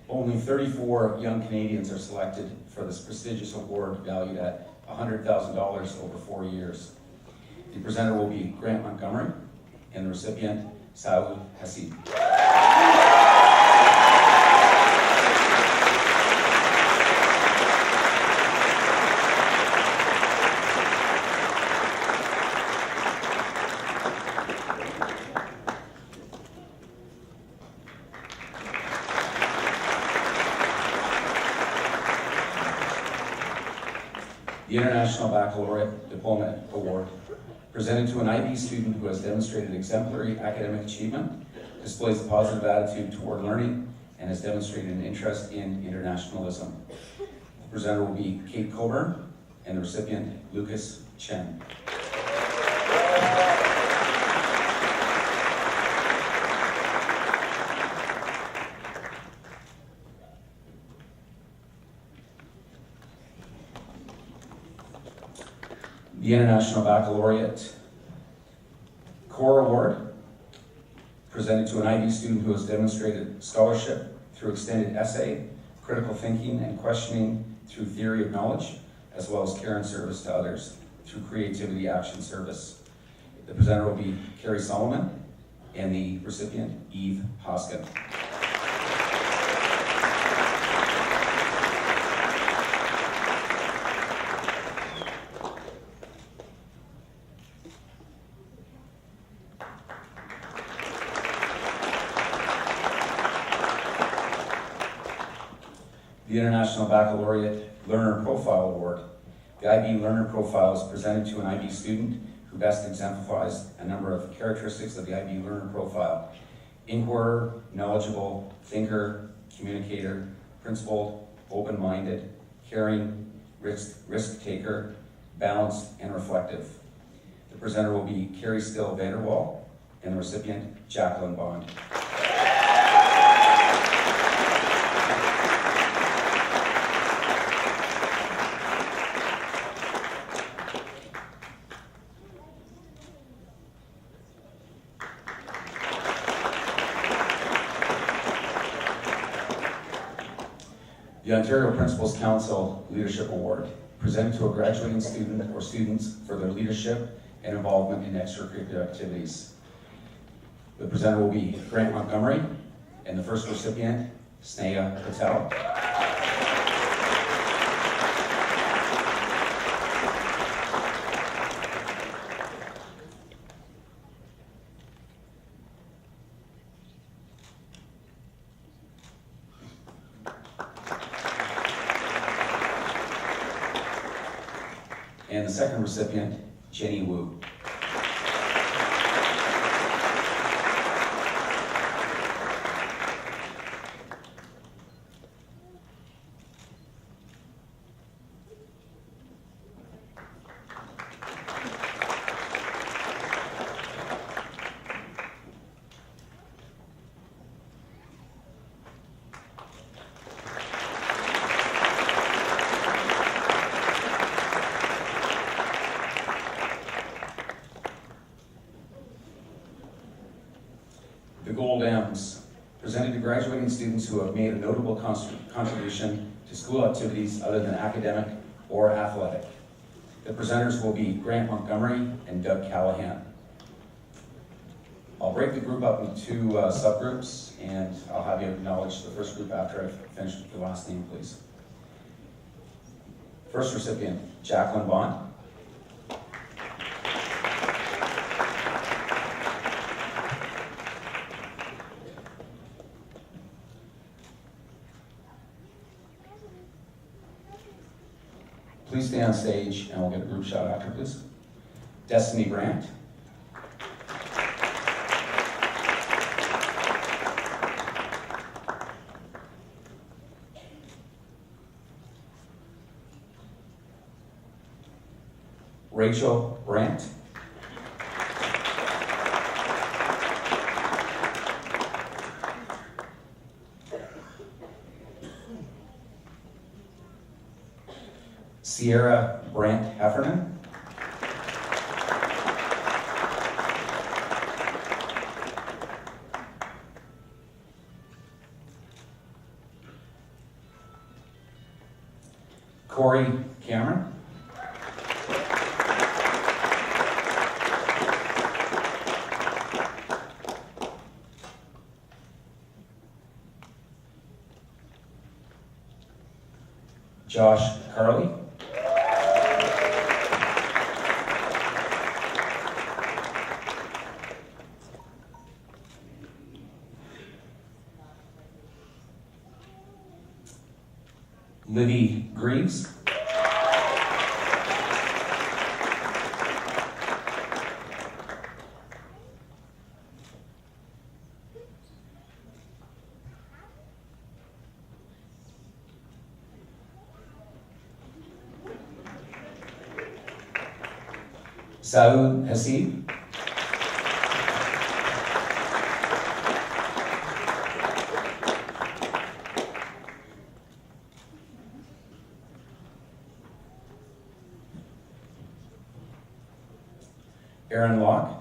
Only 34 young Canadians are selected for this prestigious award, valued at $100,000 over 4 years. The presenter will be Grant Montgomery, and the recipient, Saud Hasid. The International Baccalaureate Diploma Award, presented to an IB student who has demonstrated exemplary academic achievement, displays a positive attitude toward learning, and has demonstrated an interest in internationalism. The presenter will be Kate Coburn, and the recipient, Lucas Chen. The International Baccalaureate Core Award, presented to an IB student who has demonstrated scholarship through extended essay, critical thinking and questioning through theory of knowledge, as well as care and service to others through creativity action service. The presenter will be Carrie Solomon, and the recipient, Eve Hoskin. The International Baccalaureate Learner Profile Award. The IB Learner Profile is presented to an IB student who best exemplifies a number of characteristics of the IB Learner Profile: inquirer, knowledgeable, thinker, communicator, principled, open-minded, caring, risk-taker, balanced, and reflective. The presenter will be Carrie Still Vanderwall, and the recipient, Jacqueline Bond. The Ontario Principals Council Leadership Award, presented to a graduating student or students for their leadership and involvement in extracurricular activities. The presenter will be Grant Montgomery, and the first recipient, Sneha Patel. And the second recipient, Jenny Wu. The Gold M's, presented to graduating students who have made a notable contribution to school activities other than academic or athletic. The presenters will be Grant Montgomery and Doug Callahan. I'll break the group up into two subgroups, and I'll have you acknowledge the first group after I've finished with the last name, please. First recipient, Jacqueline Bond. Please stay on stage and we'll get a group shot after, please. Destiny Brandt. Rachel Brandt. Sierra Brandt Heffernan. Corey Cameron. Josh Carley. Libby Greaves. Saud Hasib. Aaron Locke.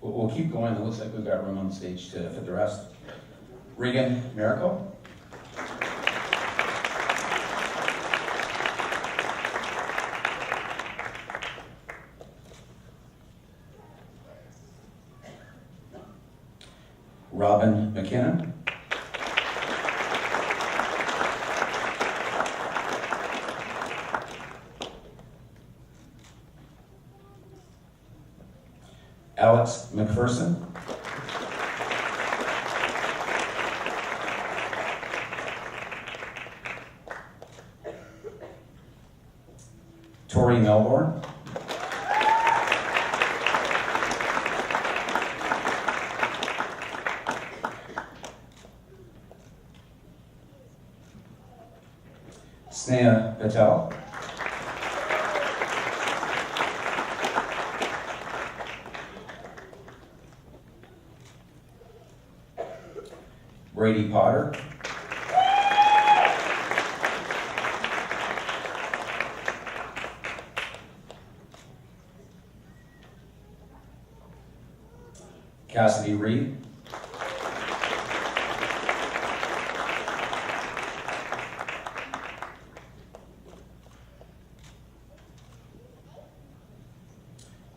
We'll keep going. It looks like we've got room on the stage to fit the rest. Regan Miracle. Robin McKinnon. Alex McPherson. Tori Melbourne. Sneha Patel. Brady Potter. Cassidy Reed.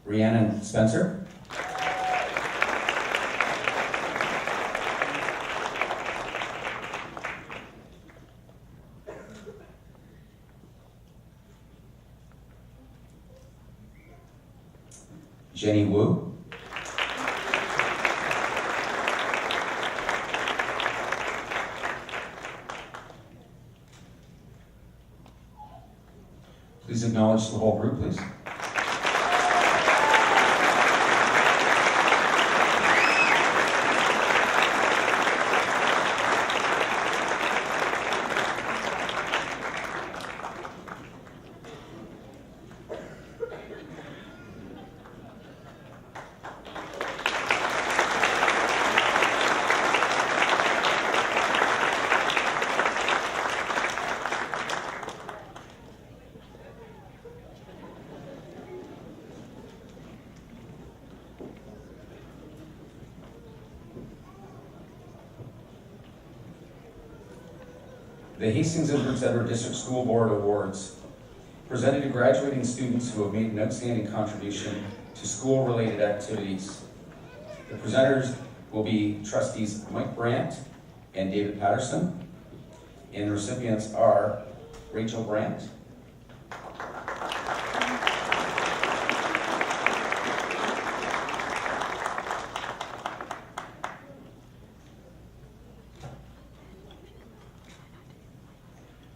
Rhiannon Spencer. Jenny Wu. Please acknowledge the whole group, please. The Hastings and Prince Edward District School Board Awards, presented to graduating students who have made an outstanding contribution to school-related activities. The presenters will be trustees Mike Brandt and David Patterson, and the recipients are Rachel Brandt,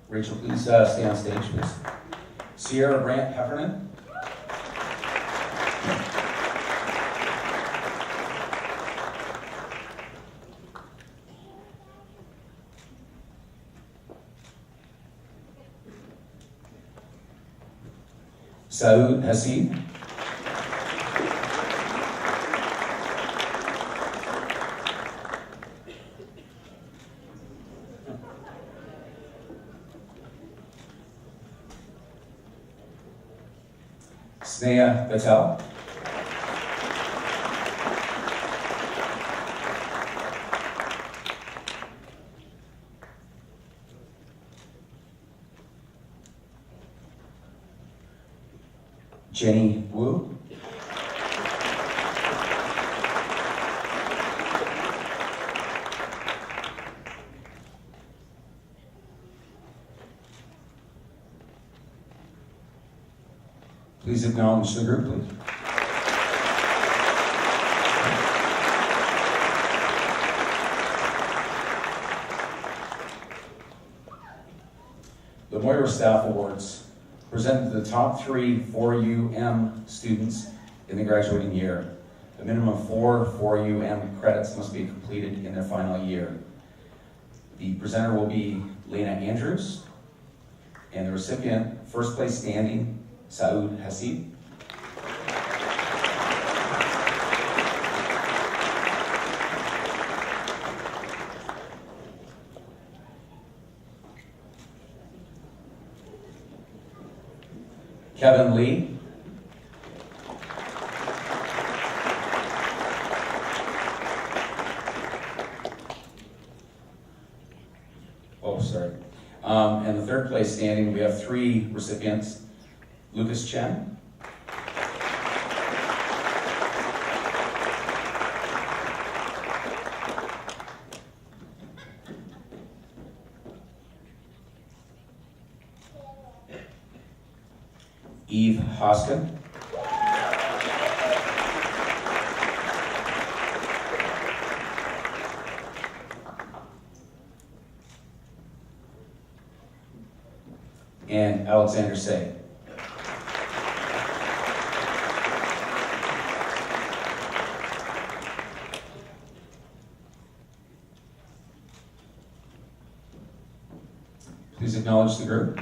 Rachel, please stay on stage, please. Sierra Brandt Heffernan. Saud Hasib. Sneha Patel. Jenny Wu. Please acknowledge the group, please. The Moira Staff Awards, presented to the top 3 4UM students in the graduating year. A minimum of 4 4UM credits must be completed in their final year. The presenter will be Lena Andrews, and the recipient, first place standing, Saud Hasib. Kevin Lee. Oh, sorry. And the third place standing, we have 3 recipients. Lucas Chen. Eve Hoskin. And Alexander Say. Please acknowledge the group.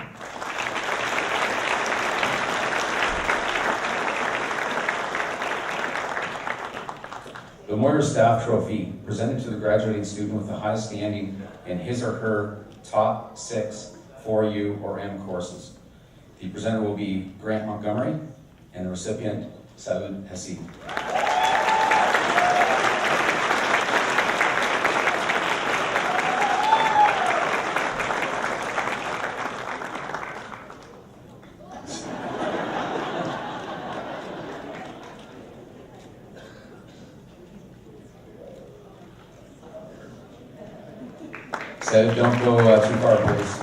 The Moira Staff Trophy, presented to the graduating student with the highest standing in his or her top 6 4U or M courses. The presenter will be Grant Montgomery, and the recipient, Saud Hasib. Said, don't go too far, please.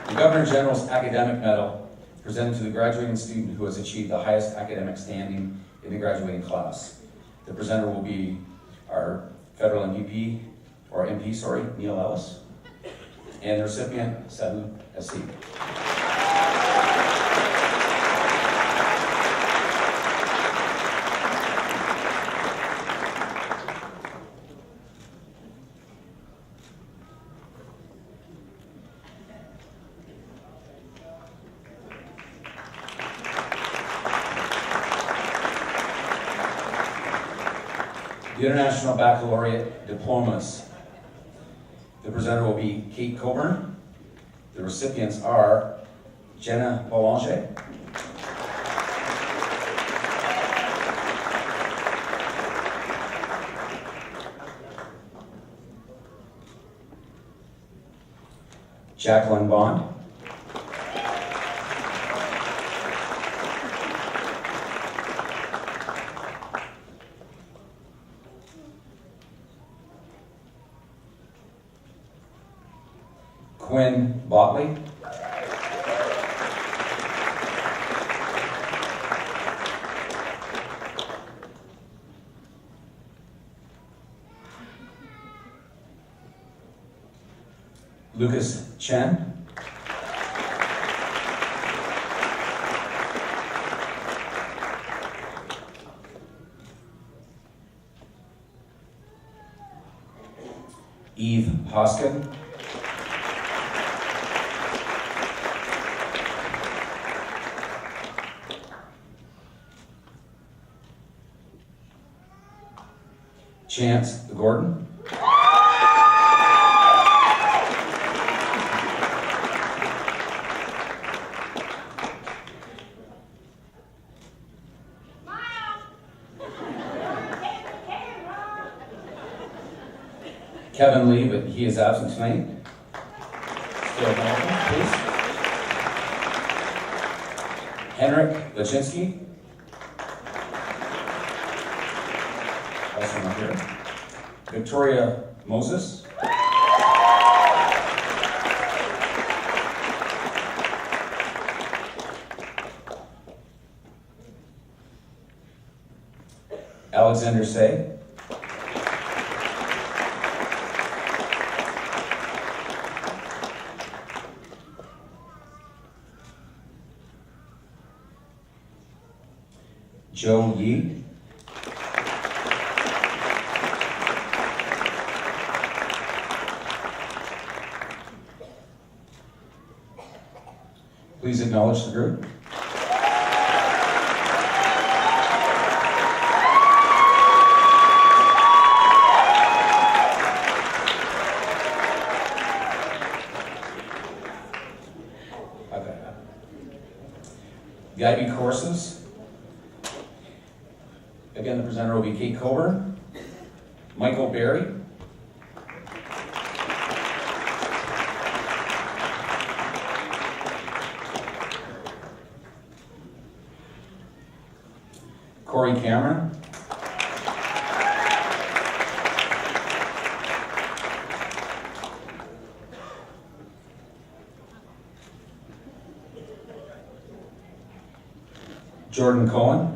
The Governor General's Academic Medal, presented to the graduating student who has achieved the highest academic standing in the graduating class. The presenter will be our federal MP, Neil Ellis, and the recipient, Saud Hasib. The International Baccalaureate Diplomas. The presenter will be Kate Coburn. The recipients are Jenna Boulanger, Jacqueline Bond, Quinn Botley, Lucas Chen, Eve Hoskin, Chance Gordon, Kevin Lee, but he is absent tonight. Still welcome, please. Henrik Lachinsky, also not here. Victoria Moses, Alexander Say, Joe Yee. Please acknowledge the group. The IB courses. Again, the presenter will be Kate Coburn, Michael Berry, Corey Cameron, Jordan Cohen,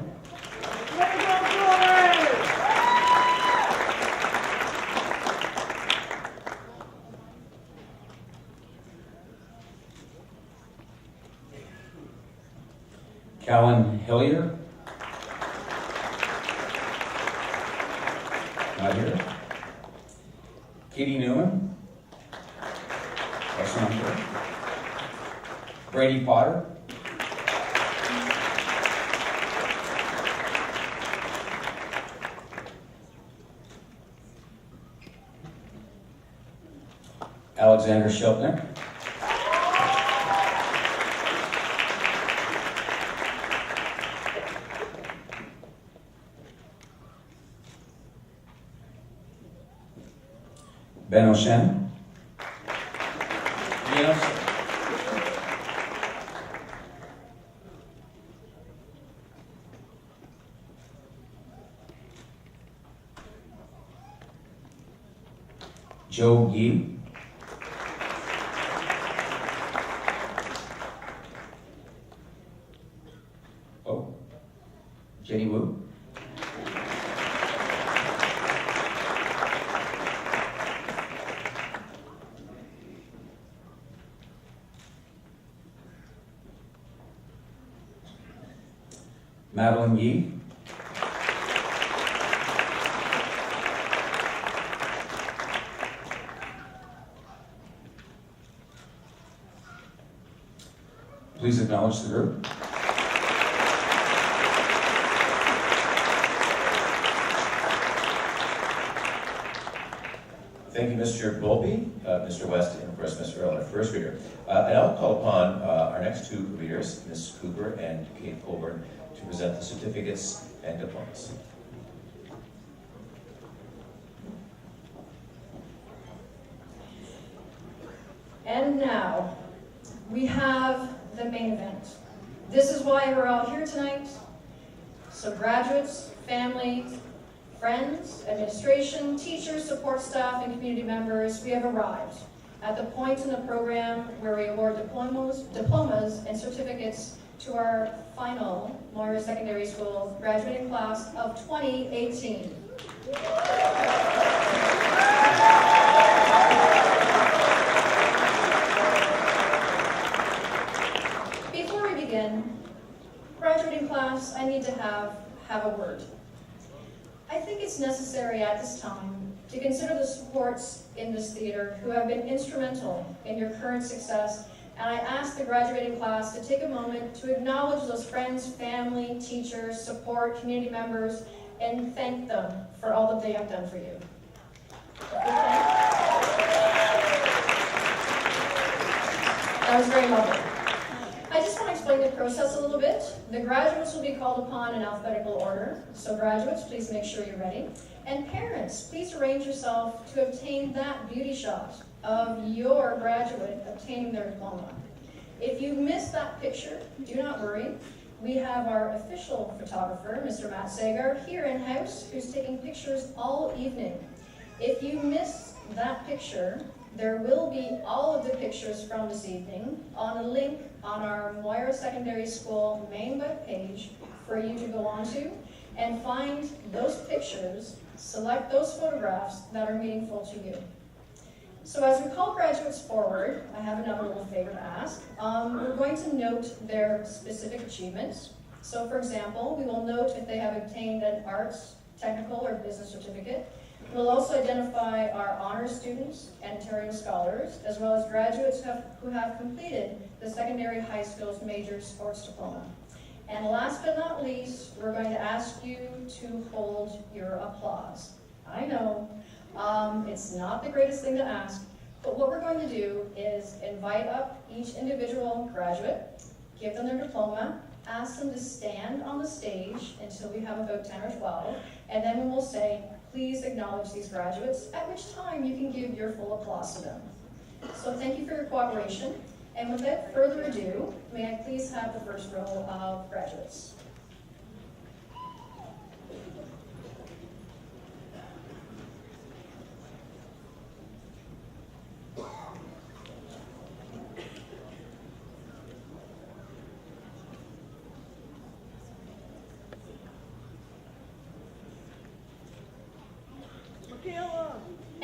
Callan Hillier, not here, Katie Newman, that's not here, Brady Potter, Alexander Sheltnick, Ben O'Shen, Joe Yee, Jenny Wu, Madeline Yee, please acknowledge the group. Thank you, Mr. Bowlby, Mr. West, and of course, Ms. Earl, our first reader. And I'll call upon our next two readers, Ms. Cooper and Kate Colburn, to present the certificates and diplomas. And now, we have the main event. This is why we're all here tonight. So graduates, families, friends, administration, teachers, support staff, and community members, we have arrived at the point in the program where we award diplomas and certificates to our final Moira Secondary School graduating class of 2018. Before we begin, graduating class, I need to have a word. I think it's necessary at this time to consider the supports in this theater who have been instrumental in your current success, and I ask the graduating class to take a moment to acknowledge those friends, family, teachers, support, community members, and thank them for all that they have done for you. That was very lovely. I just want to explain the process a little bit. The graduates will be called upon in alphabetical order. So graduates, please make sure you're ready. And parents, please arrange yourself to obtain that beauty shot of your graduate obtaining their diploma. If you missed that picture, do not worry. We have our official photographer, Mr. Matt Sagar, here in-house, who's taking pictures all evening. If you missed that picture, there will be all of the pictures from this evening on a link on our Moira Secondary School main web page for you to go onto and find those pictures, select those photographs that are meaningful to you. So as we call graduates forward, I have another little favor to ask. We're going to note their specific achievements. So for example, we will note if they have obtained an arts, technical, or business certificate. We'll also identify our honors students and Ontario scholars, as well as graduates who have completed the secondary high skills major sports diploma. And last but not least, we're going to ask you to hold your applause. I know, it's not the greatest thing to ask, but what we're going to do is invite up each individual graduate, give them their diploma, ask them to stand on the stage until we have about 10 or 12, and then we will say, please acknowledge these graduates, at which time you can give your full applause to them. So thank you for your cooperation, and without further ado, may I please have the first row of graduates.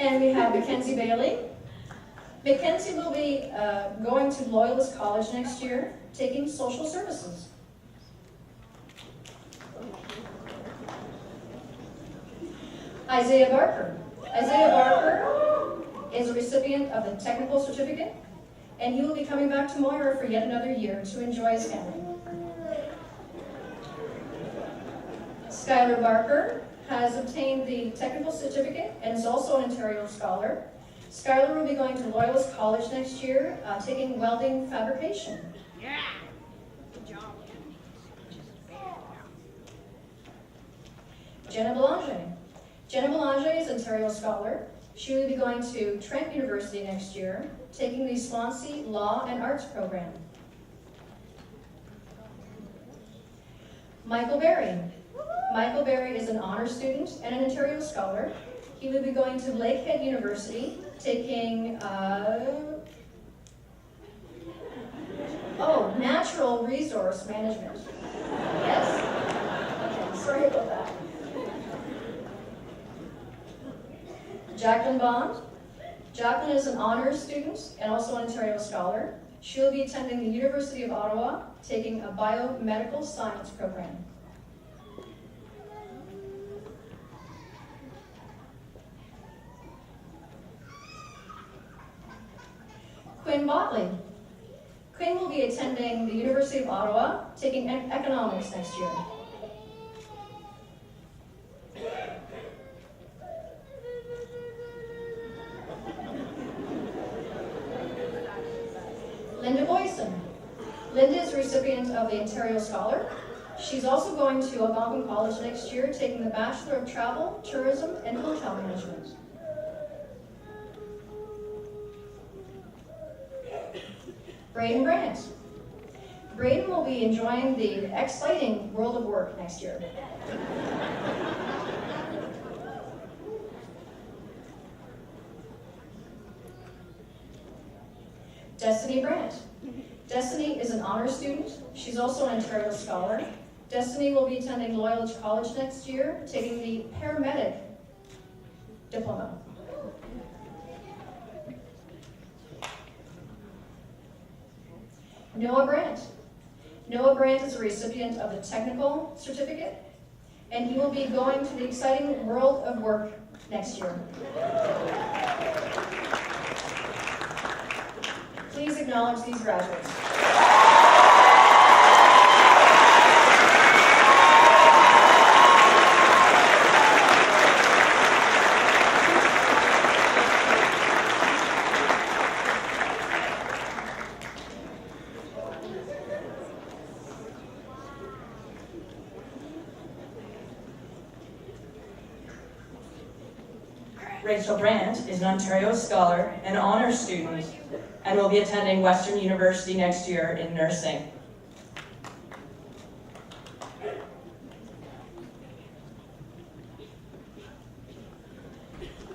And we have Mackenzie Bailey. Mackenzie will be going to Loyalist College next year, taking social services. Isaiah Barker. Isaiah Barker is a recipient of the technical certificate, and he will be coming back to Moira for yet another year to enjoy his family. Skylar Barker has obtained the technical certificate and is also an Ontario scholar. Skylar will be going to Loyalist College next year, taking welding fabrication. Yeah. Good job. Jenna Belanger. Jenna Belanger is an Ontario scholar. She will be going to Trent University next year, taking the Swansea Law and Arts program. Michael Berry. Michael Berry is an honors student and an Ontario scholar. He will be going to Lakehead University, taking, natural resource management. Yes? Okay, sorry about that. Jacqueline Bond. Jacqueline is an honors student and also an Ontario scholar. She will be attending the University of Ottawa, taking a biomedical science program. Quinn Botley. Quinn will be attending the University of Ottawa, taking economics next year. Linda Boyson. Linda is a recipient of the Ontario Scholar. She's also going to Algonquin College next year, taking the Bachelor of Travel, Tourism, and Hotel Management. Braden Brandt. Braden will be enjoying the exciting world of work next year. Destiny Brandt. Destiny is an honors student. She's also an Ontario scholar. Destiny will be attending Loyalist College next year, taking the paramedic diploma. Noah Brandt. Noah Brandt is a recipient of the technical certificate, and he will be going to the exciting world of work next year. Please acknowledge these graduates. Rachel Brandt is an Ontario scholar and honors student and will be attending Western University next year in nursing.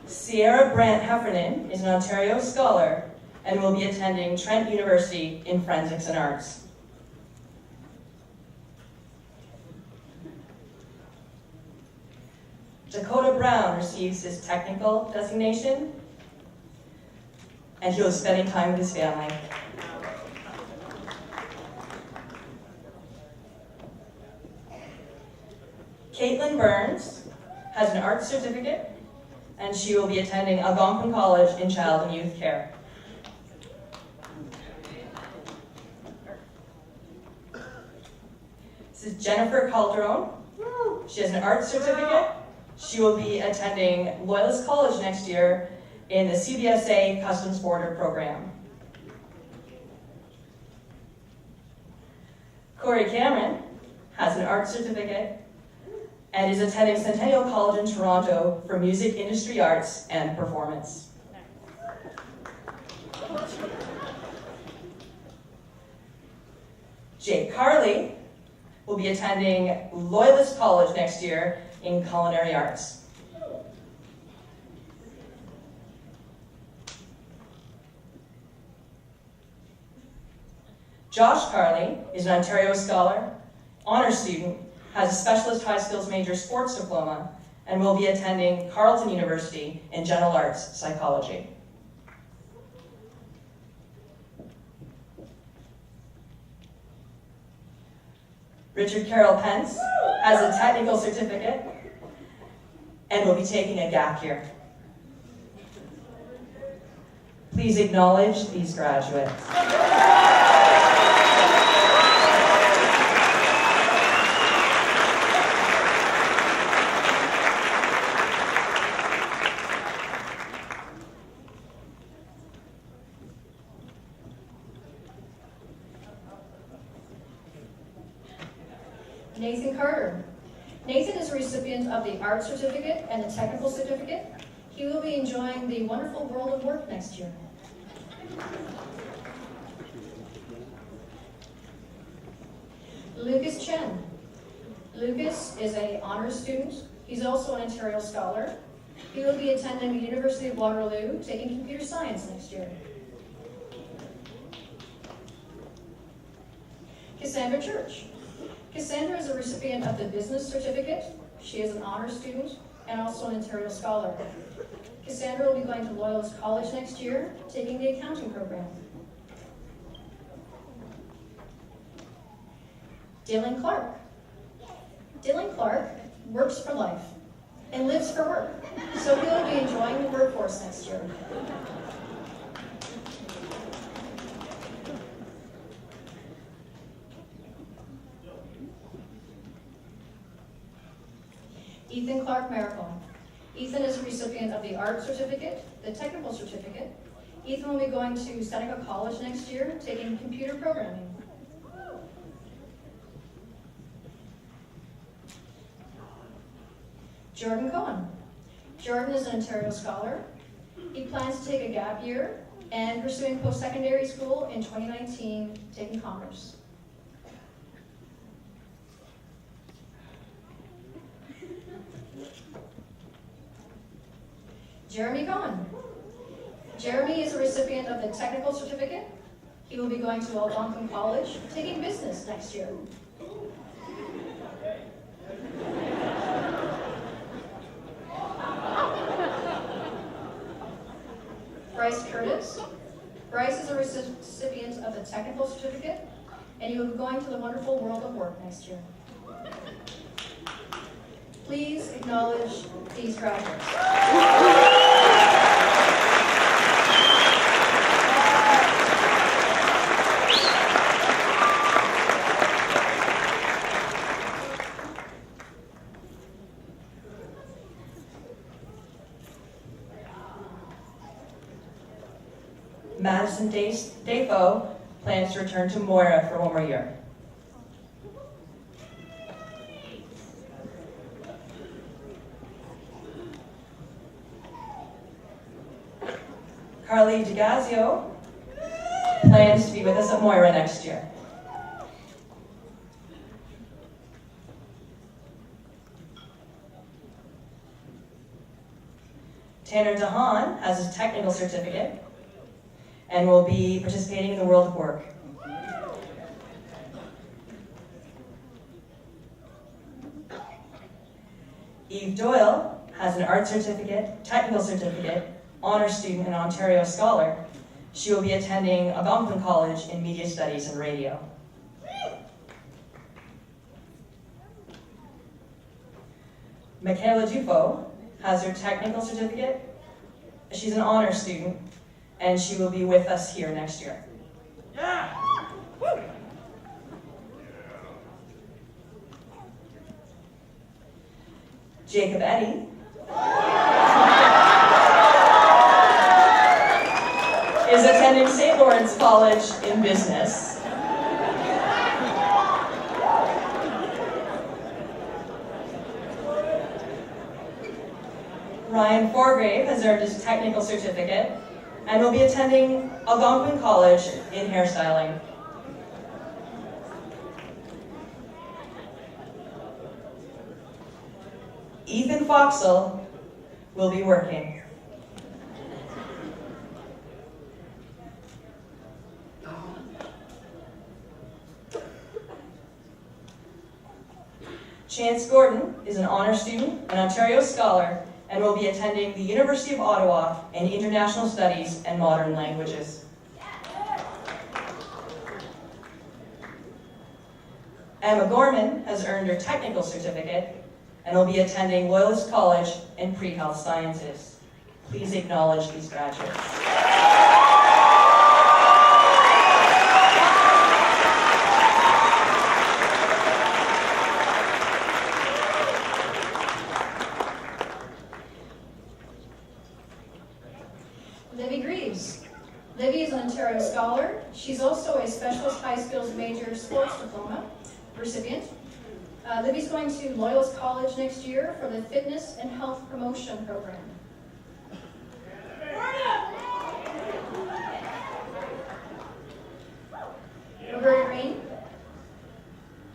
Sierra Brandt Heffernan is an Ontario scholar and will be attending Trent University in Forensics and Arts. Dakota Brown receives his technical designation, and he was spending time with his family. Caitlin Burns has an art certificate, and she will be attending Algonquin College in Child and Youth Care. This is Jennifer Calderon. She has an art certificate. She will be attending Loyalist College next year in the CBSA Customs Border Program. Corey Cameron has an art certificate and is attending Centennial College in Toronto for music industry arts and performance. Jake Carley will be attending Loyalist College next year in culinary arts. Josh Carley is an Ontario Scholar, honor student, has a specialist high skills major sports diploma, and will be attending Carleton University in general arts psychology. Richard Carroll Pence has a technical certificate and will be taking a gap year. Please acknowledge these graduates. Nathan Carter. Nathan is a recipient of the Art Certificate and the Technical Certificate. He will be enjoying the wonderful world of work next year. Lucas Chen. Lucas is an honors student. He's also an Ontario Scholar. He will be attending the University of Waterloo, taking computer science next year. Cassandra Church. Cassandra is a recipient of the Business Certificate. She is an honors student and also an Ontario Scholar. Cassandra will be going to Loyalist College next year, taking the accounting program. Dylan Clark. Dylan Clark works for life and lives for work, so he will be enjoying the workforce next year. Ethan Clark Miracle. Ethan is a recipient of the Art Certificate, the Technical Certificate. Ethan will be going to Seneca College next year, taking computer programming. Jordan Cohen. Jordan is an Ontario Scholar. He plans to take a gap year and pursuing post-secondary school in 2019, taking commerce. Jeremy Cohen. Jeremy is a recipient of the Technical Certificate. He will be going to Algonquin College, taking business next year. Bryce Curtis. Bryce is a recipient of the Technical Certificate, and he will be going to the wonderful world of work next year. Please acknowledge these graduates. Madison Defoe plans to return to Moira for one more year. Carly DeGazio plans to be with us at Moira next year. Tanner DeHaan has his technical certificate and will be participating in the world of work. Eve Doyle has an art certificate, technical certificate, honor student, and Ontario Scholar. She will be attending Algonquin College in Media Studies and Radio. Michaela Dufo has her technical certificate. She's an honor student, and she will be with us here next year. Jacob Eddy is attending St. Lawrence College in Business. Ryan Forgrave has earned his technical certificate and will be attending Algonquin College in hairstyling. Ethan Foxall will be working. Chance Gordon is an honor student, an Ontario Scholar, and will be attending the University of Ottawa in International Studies and Modern Languages. Emma Gorman has earned her technical certificate and will be attending Loyalist College in Pre-Health Sciences. Please acknowledge these graduates. Livy is an Ontario Scholar. She's also a Specialist High Skills Major Sports Diploma recipient. Livy's going to Loyalist College next year for the Fitness and Health Promotion Program. Roberta Green.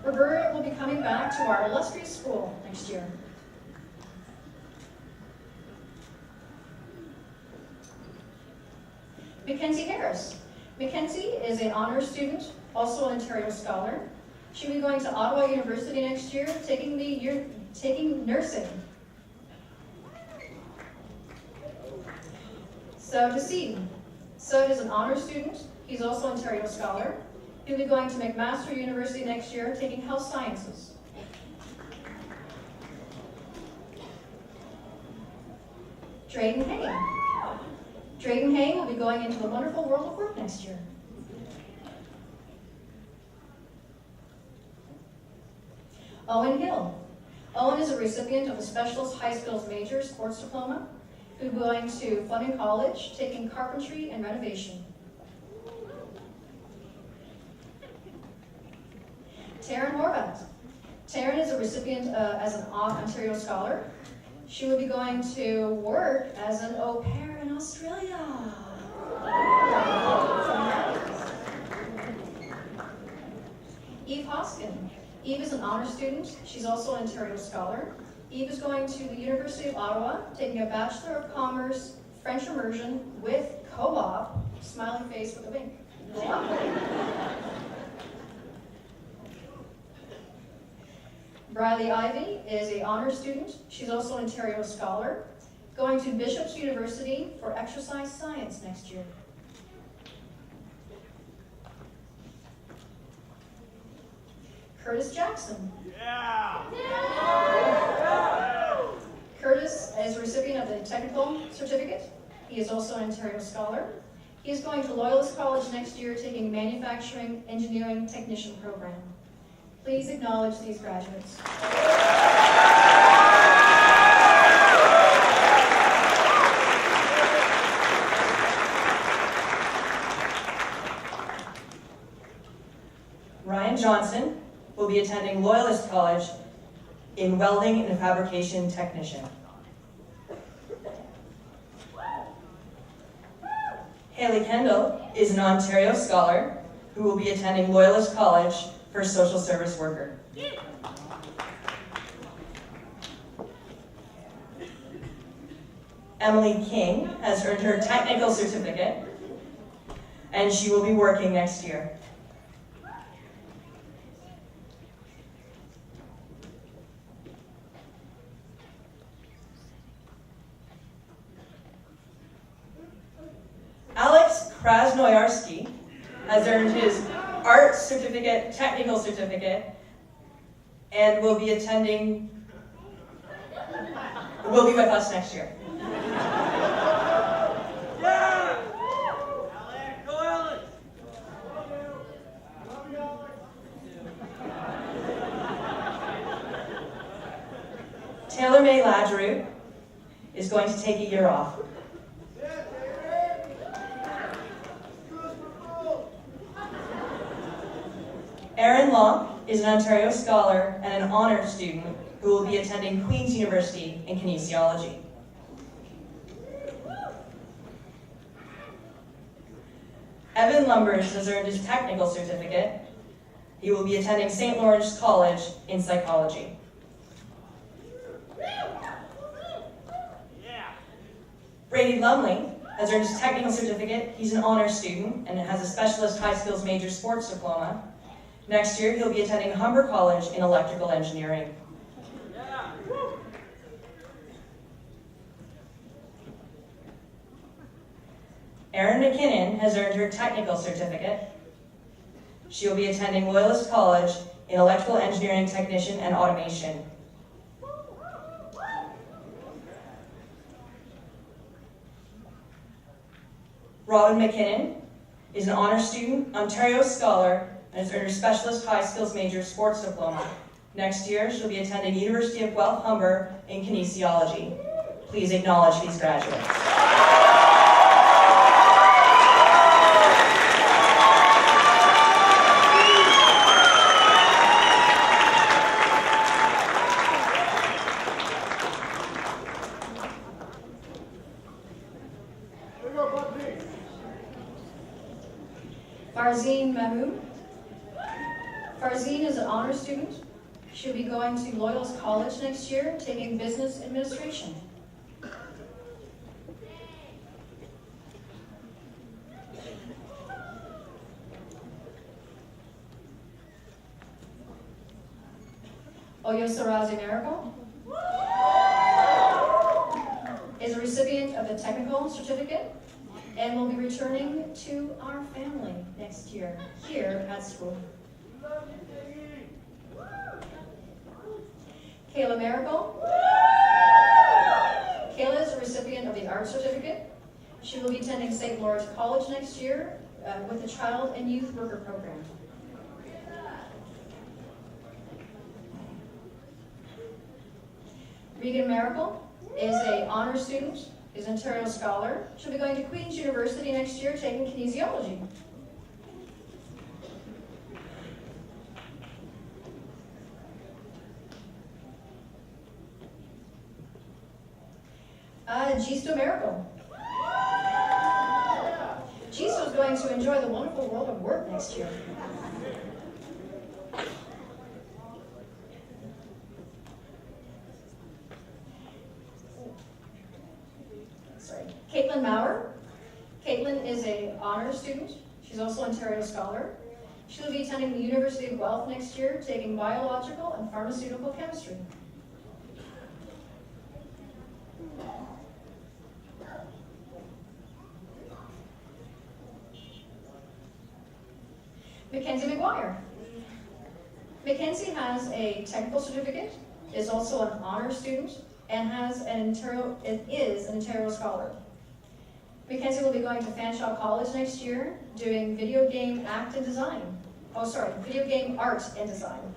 Roberta will be coming back to our illustrious school next year. Mackenzie Harris. Mackenzie is an honors student, also an Ontario Scholar. She'll be going to Ottawa University next year, taking nursing. So to Seaton. Sud is an honors student. He's also an Ontario Scholar. He'll be going to McMaster University next year, taking health sciences. Drayden Hay. Drayden Hay will be going into the wonderful world of work next year. Owen Hill. Owen is a recipient of a Specialist High Skills Major Sports Diploma. He'll be going to Fleming College, taking carpentry and renovation. Taryn Horvath. Taryn is a recipient as an Ontario Scholar. She will be going to work as an au pair in Australia. Eve Hoskin. Eve is an honors student. She's also an Ontario Scholar. Eve is going to the University of Ottawa, taking a Bachelor of Commerce, French immersion with co-op, smiley face with a wink. Briley Ivy is an honors student. She's also an Ontario Scholar, going to Bishop's University for exercise science next year. Curtis Jackson. Yeah. Curtis is a recipient of the technical certificate. He is also an Ontario Scholar. He is going to Loyalist College next year, taking Manufacturing Engineering Technician program. Please acknowledge these graduates. Ryan Johnson will be attending Loyalist College in Welding and Fabrication Technician. Haley Kendall is an Ontario Scholar who will be attending Loyalist College for Social Service Worker. Emily King has earned her technical certificate and she will be working next year. Alex Krasnoyarski has earned his art certificate, technical certificate, and will be attending will be with us next year. Taylor May Ladgeroot is going to take a year off. Aaron Long is an Ontario Scholar and an Honours student who will be attending Queen's University in Kinesiology. Evan Lumbers has earned his technical certificate. He will be attending St. Lawrence College in psychology. Brady Lumley has earned his technical certificate. He's an honors student and has a specialist high skills major sports diploma. Next year, he'll be attending Humber College in electrical engineering. Erin McKinnon has earned her technical certificate. She will be attending Loyalist College in electrical engineering technician and automation. Robin McKinnon is an honors student, Ontario Scholar, and has earned her specialist high skills major sports diploma. Next year, she'll be attending University of Guelph Humber in kinesiology. Please acknowledge these graduates. Farzeen Mahmood. Farzeen is an honors student. She'll be going to Loyalist College next year, taking business administration. Oyosarazi Miracle is a recipient of the technical certificate and will be returning to our family next year here at school. Kayla Miracle. Kayla is a recipient of the art certificate. She will be attending St. Lawrence College next year with the Child and Youth Worker Program. Regan Miracle is an honors student, is an Ontario Scholar. She'll be going to Queen's University next year, taking kinesiology. Gisto Miracle. Gisto is going to enjoy the wonderful world of work next year. Caitlin Maurer. Caitlin is an honors student. She's also an Ontario Scholar. She'll be attending the University of Guelph next year, taking biological and pharmaceutical chemistry. Mackenzie McGuire. Mackenzie has a technical certificate, is also an honors student, and is an Ontario Scholar. Mackenzie will be going to Fanshawe College next year, doing video game art and design.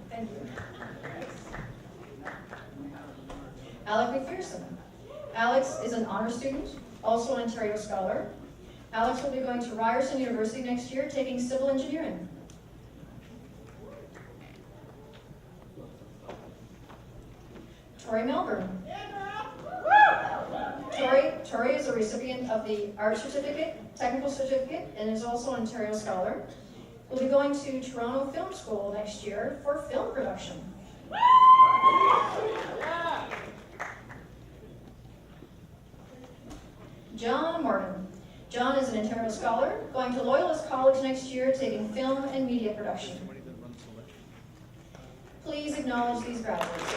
Thank you. Alec McPherson. Alex is an honors student, also an Ontario Scholar. Alex will be going to Ryerson University next year, taking civil engineering. Tori Melbourne. Tori is a recipient of the art certificate, technical certificate, and is also an Ontario Scholar. Will be going to Toronto Film School next year for film production. John Morgan. John is an Ontario Scholar, going to Loyalist College next year, taking film and media production. Please acknowledge these graduates.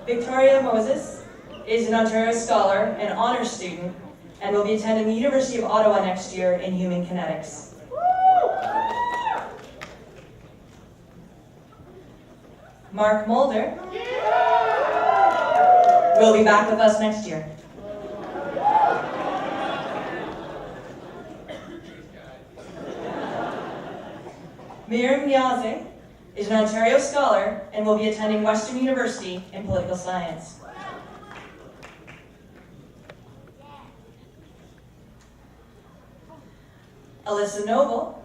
Victoria Moses is an Ontario Scholar and Honours student and will be attending the University of Ottawa next year in Human Kinetics. Mark Mulder will be back with us next year. Miriam Niaze is an Ontario Scholar and will be attending Western University in Political Science. Alyssa Noble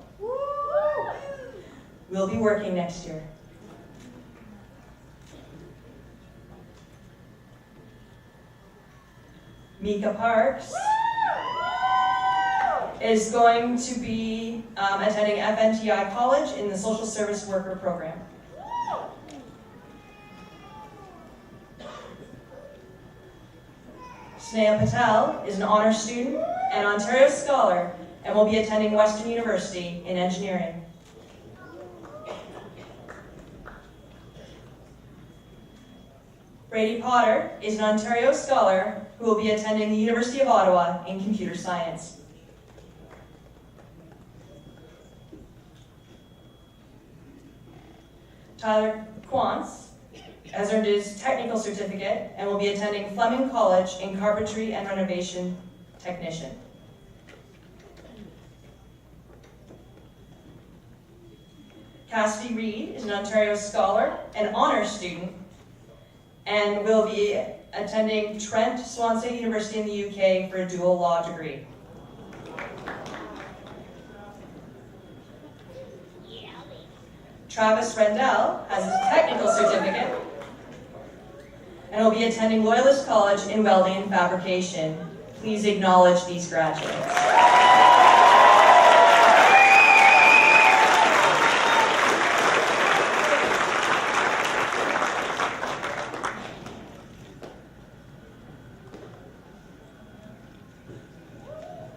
will be working next year. Mika Parks is going to be attending FNTI College in the Social Service Worker program. Sneha Patel is an Honours student and Ontario Scholar and will be attending Western University in Engineering. Brady Potter is an Ontario Scholar who will be attending the University of Ottawa in Computer Science. Tyler Quantz has earned his technical certificate and will be attending Fleming College in Carpentry and Renovation Technician. Cassidy Reed is an Ontario Scholar and Honours student and will be attending Trent Swansea University in the UK for a dual law degree. Travis Rendell has his technical certificate and will be attending Loyalist College in Welding and Fabrication. Please acknowledge these graduates.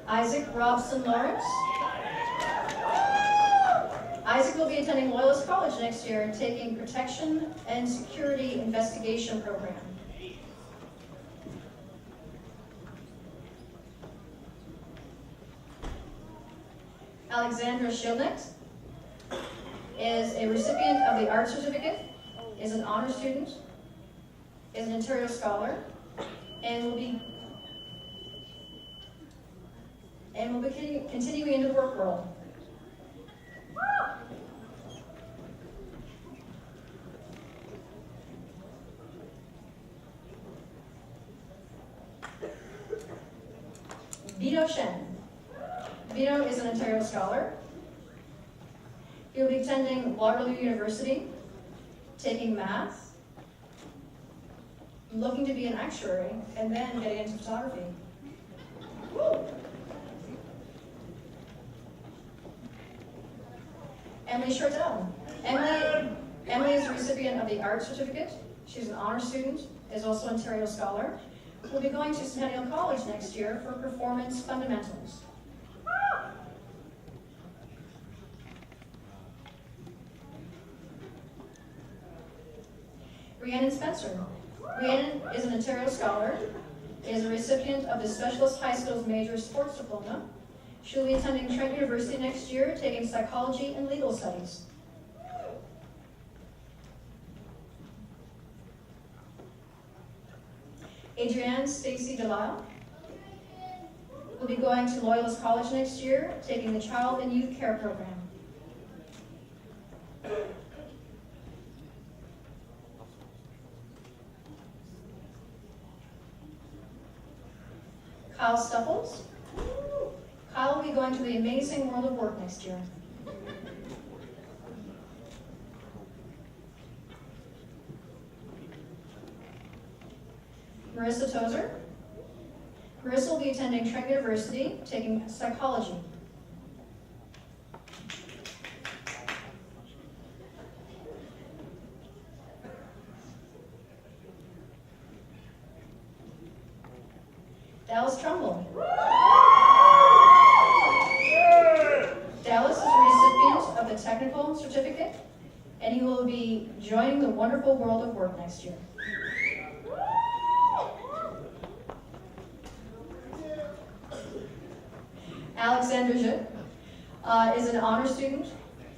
Isaac Robson Lawrence. Isaac will be attending Loyalist College next year and taking Protection and Security Investigation Program. Alexandra Shilnick is a recipient of the Art Certificate, is an honor student, is an Ontario Scholar, and will be continuing into the work world. Vito Shen. Vito is an Ontario Scholar. He will be attending Waterloo University, taking math, looking to be an actuary, and then getting into photography. Emily Shortell. Emily is a recipient of the Art Certificate. She's an honor student, is also an Ontario Scholar. Will be going to Centennial College next year for Performance Fundamentals. Rhiannon Spencer. Rhiannon is an Ontario Scholar, is a recipient of the Specialist High Skills Major Sports Diploma. She will be attending Trent University next year, taking Psychology and Legal Studies. Adrienne Stacy Delisle will be going to Loyalist College next year, taking the Child and Youth Care Program. Kyle Stuffles. Kyle will be going to the Amazing World of Work next year. Marissa Tozer. Marissa will be attending Trent University, taking Psychology. Dallas Trumbull. Dallas is a recipient of the Technical Certificate, and he will be joining the wonderful world of work next year. Alexander Zhuk is an honor student,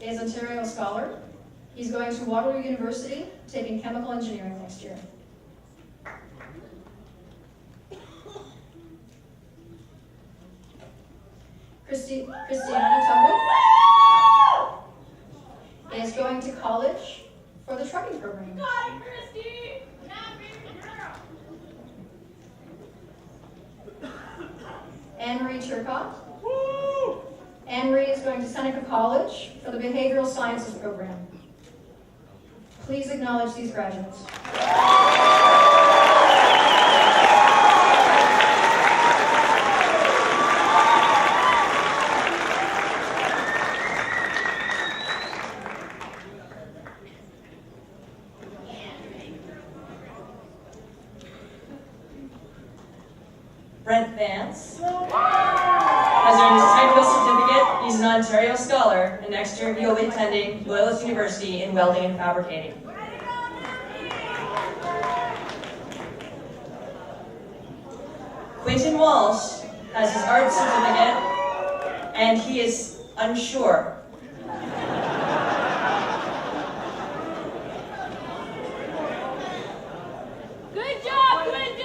is Ontario Scholar. He's going to Waterloo University, taking chemical engineering next year. Christiana Tumble is going to college for the trucking program. Got it, Christy! Now, baby girl! Anne-Marie Turcotte. Anne-Marie is going to Seneca College for the Behavioral Sciences program. Please acknowledge these graduates. Brent Vance has earned his technical certificate. He's an Ontario Scholar, and next year he will be attending Doyle University in welding and fabricating. Quentin Walsh has his art certificate, and he is unsure. Good job, Quentin!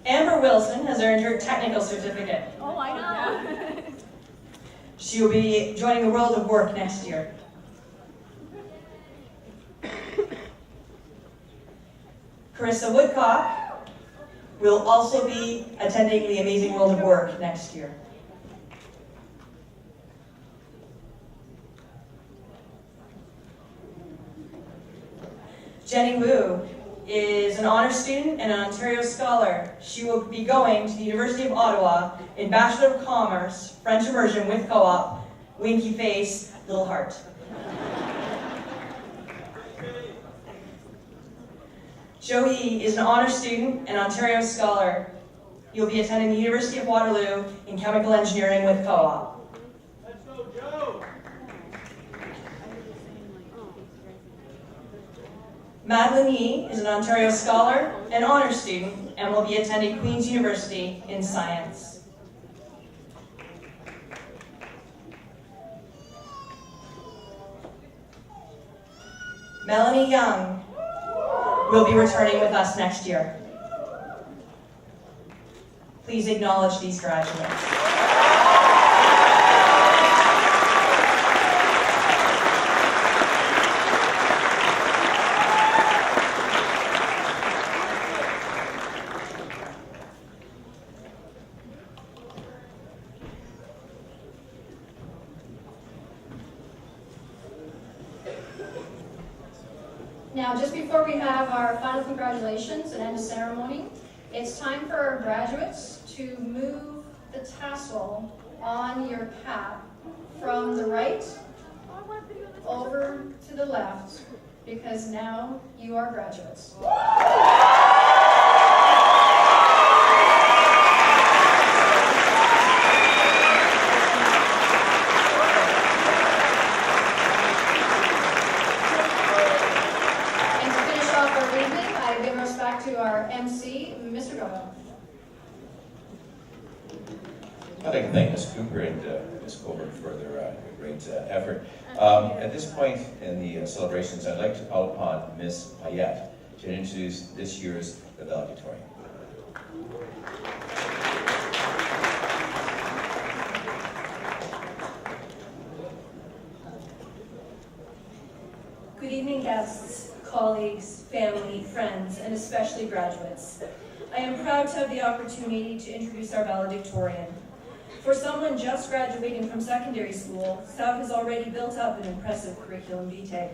Amber Wilson has earned her technical certificate. Oh, I know. She will be joining the world of work next year. Carissa Woodcock will also be attending the Amazing World of Work next year. Jenny Wu is an honor student and an Ontario Scholar. She will be going to the University of Ottawa in Bachelor of Commerce, French immersion with co-op, winky face, little heart. Joey is an honor student and Ontario Scholar. He'll be attending the University of Waterloo in chemical engineering with co-op. Let's go, Joe! Madeline Yee is an Ontario Scholar and honor student and will be attending Queen's University in science. Melanie Young will be returning with us next year. Please acknowledge these graduates. Now, just before we have our final congratulations and end of ceremony, it's time for our graduates to move the tassel on your cap from the right over to the left, because now you are graduates. To our MC, Mr. Doyle. I'd like to thank Ms. Cooper and Ms. Colbert for their great effort. At this point in the celebrations, I'd like to call upon Ms. Payette to introduce this year's Valedictorian. Good evening, guests, colleagues, family, friends, and especially graduates. I am proud to have the opportunity to introduce our valedictorian. For someone just graduating from secondary school, Sav has already built up an impressive curriculum vitae.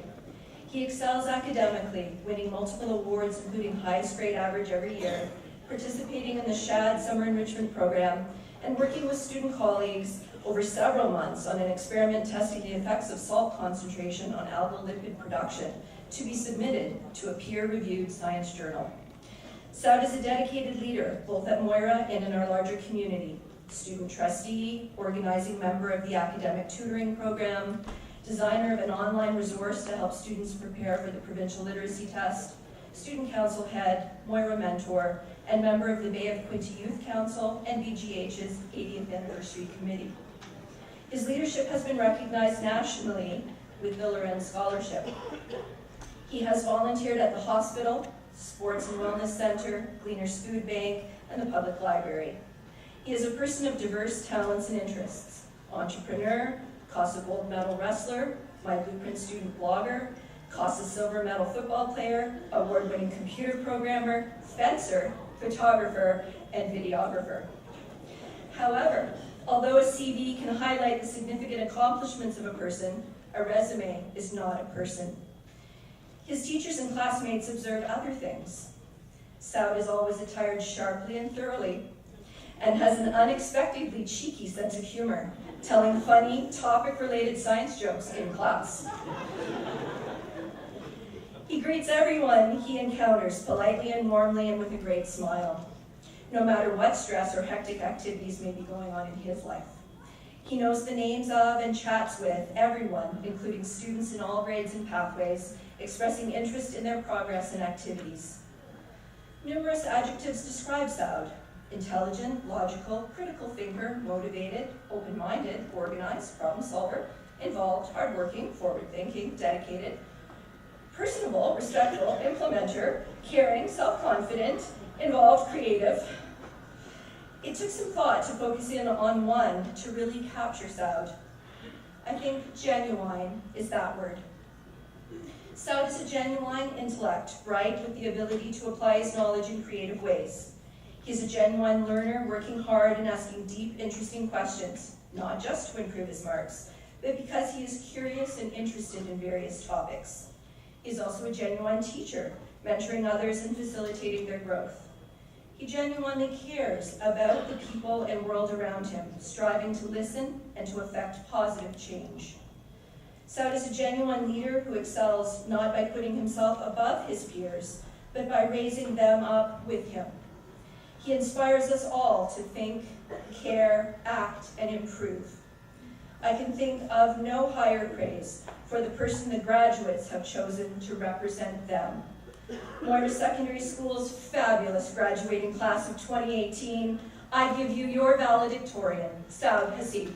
He excels academically, winning multiple awards, including highest grade average every year, participating in the SHAD Summer Enrichment Program, and working with student colleagues over several months on an experiment testing the effects of salt concentration on algal lipid production, to be submitted to a peer-reviewed science journal. Saud is a dedicated leader, both at Moira and in our larger community. Student trustee, organizing member of the academic tutoring program, designer of an online resource to help students prepare for the provincial literacy test, Student Council Head, Moira Mentor, and member of the Bay of Quinte Youth Council and BGH's 80th Anniversary Committee. His leadership has been recognized nationally with the Loren Scholarship. He has volunteered at the hospital, Sports and Wellness Center, Gleaners Food Bank, and the Public Library. He is a person of diverse talents and interests: entrepreneur, CASA gold medal wrestler, My Blueprint student blogger, CASA silver medal football player, award-winning computer programmer, fencer, photographer, and videographer. However, although a CV can highlight the significant accomplishments of a person, a resume is not a person. His teachers and classmates observe other things. Saud is always attired sharply and thoroughly, and has an unexpectedly cheeky sense of humor, telling funny, topic-related science jokes in class. He greets everyone he encounters politely and warmly and with a great smile, no matter what stress or hectic activities may be going on in his life. He knows the names of and chats with everyone, including students in all grades and pathways, expressing interest in their progress and activities. Numerous adjectives describe Saud: intelligent, logical, critical thinker, motivated, open-minded, organized, problem solver, involved, hardworking, forward-thinking, dedicated, personable, respectful, implementer, caring, self-confident, involved, creative. It took some thought to focus in on one to really capture Saud. I think genuine is that word. Saud is a genuine intellect, bright with the ability to apply his knowledge in creative ways. He's a genuine learner, working hard and asking deep, interesting questions, not just to improve his marks, but because he is curious and interested in various topics. He's also a genuine teacher, mentoring others and facilitating their growth. He genuinely cares about the people and world around him, striving to listen and to effect positive change. Saud is a genuine leader who excels not by putting himself above his peers, but by raising them up with him. He inspires us all to think, care, act, and improve. I can think of no higher praise for the person the graduates have chosen to represent them. Moira Secondary School's fabulous graduating class of 2018, I give you your valedictorian, Saud Hasib.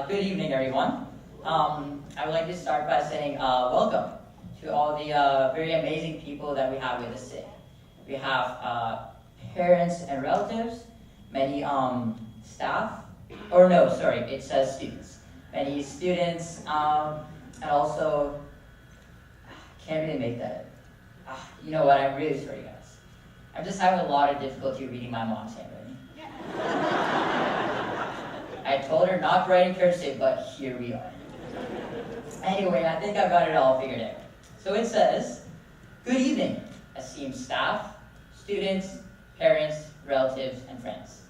Good evening, everyone. I would like to start by saying welcome to all the very amazing people that we have with us today. We have parents and relatives, many staff, or no, sorry, it says students. Many students, and also, can't really make that. You know what, I'm really sorry, guys. I'm just having a lot of difficulty reading my mom's handwriting. I told her not to write in cursive, but here we are. Anyway, I think I've got it all figured out. So it says, good evening, esteemed staff, students, parents, relatives, and friends.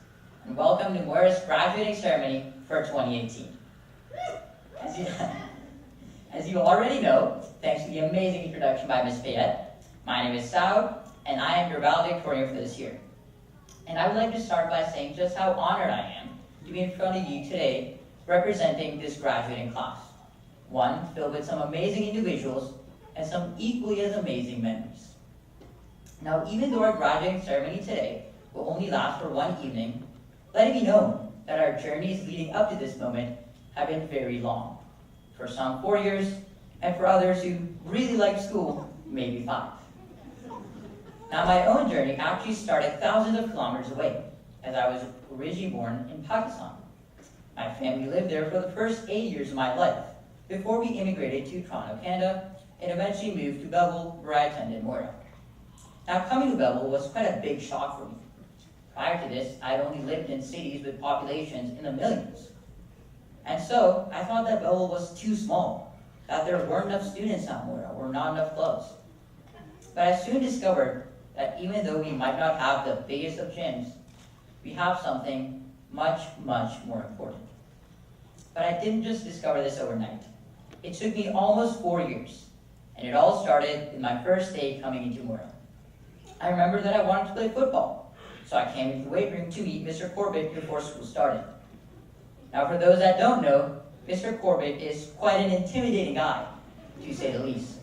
And welcome to Moira's graduating ceremony for 2018. As you already know, thanks to the amazing introduction by Ms. Fayette, my name is Saud, and I am your valedictorian for this year. And I would like to start by saying just how honored I am to be in front of you today representing this graduating class. One filled with some amazing individuals and some equally as amazing memories. Now, even though our graduating ceremony today will only last for one evening, let it be known that our journeys leading up to this moment have been very long. For some 4 years, and for others who really like school, maybe 5. Now, my own journey actually started thousands of kilometers away, as I was originally born in Pakistan. My family lived there for the first 8 years of my life, before we immigrated to Toronto, Canada, and eventually moved to Belleville, where I attended Moira. Now, coming to Belleville was quite a big shock for me. Prior to this, I had only lived in cities with populations in the millions. And so, I thought that Belleville was too small, that there weren't enough students at Moira, or not enough clubs. But I soon discovered that even though we might not have the biggest of gyms, we have something much, much more important. But I didn't just discover this overnight. It took me almost 4 years, and it all started with my first day coming into Moira. I remember that I wanted to play football, so I came into the weight room to meet Mr. Corbett before school started. Now for those that don't know, Mr. Corbett is quite an intimidating guy, to say the least.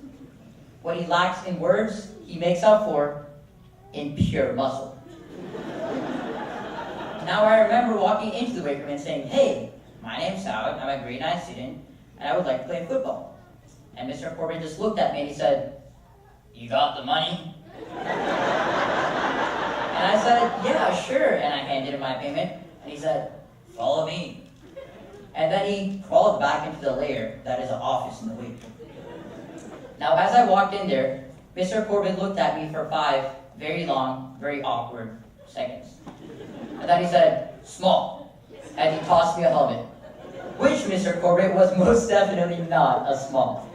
What he lacks in words, he makes up for in pure muscle. Now I remember walking into the weight room and saying, "Hey, my name's Sal, I'm a grade 9 student, and I would like to play football." And Mr. Corbett just looked at me and he said, "You got the money?" And I said, "Yeah, sure," and I handed him my payment, and he said, "Follow me." And then he crawled back into the lair that is an office in the weight room. Now as I walked in there, Mr. Corbett looked at me for 5 very long, very awkward seconds. And then he said, "Small," and he tossed me a helmet, which Mr. Corbett was most definitely not a small.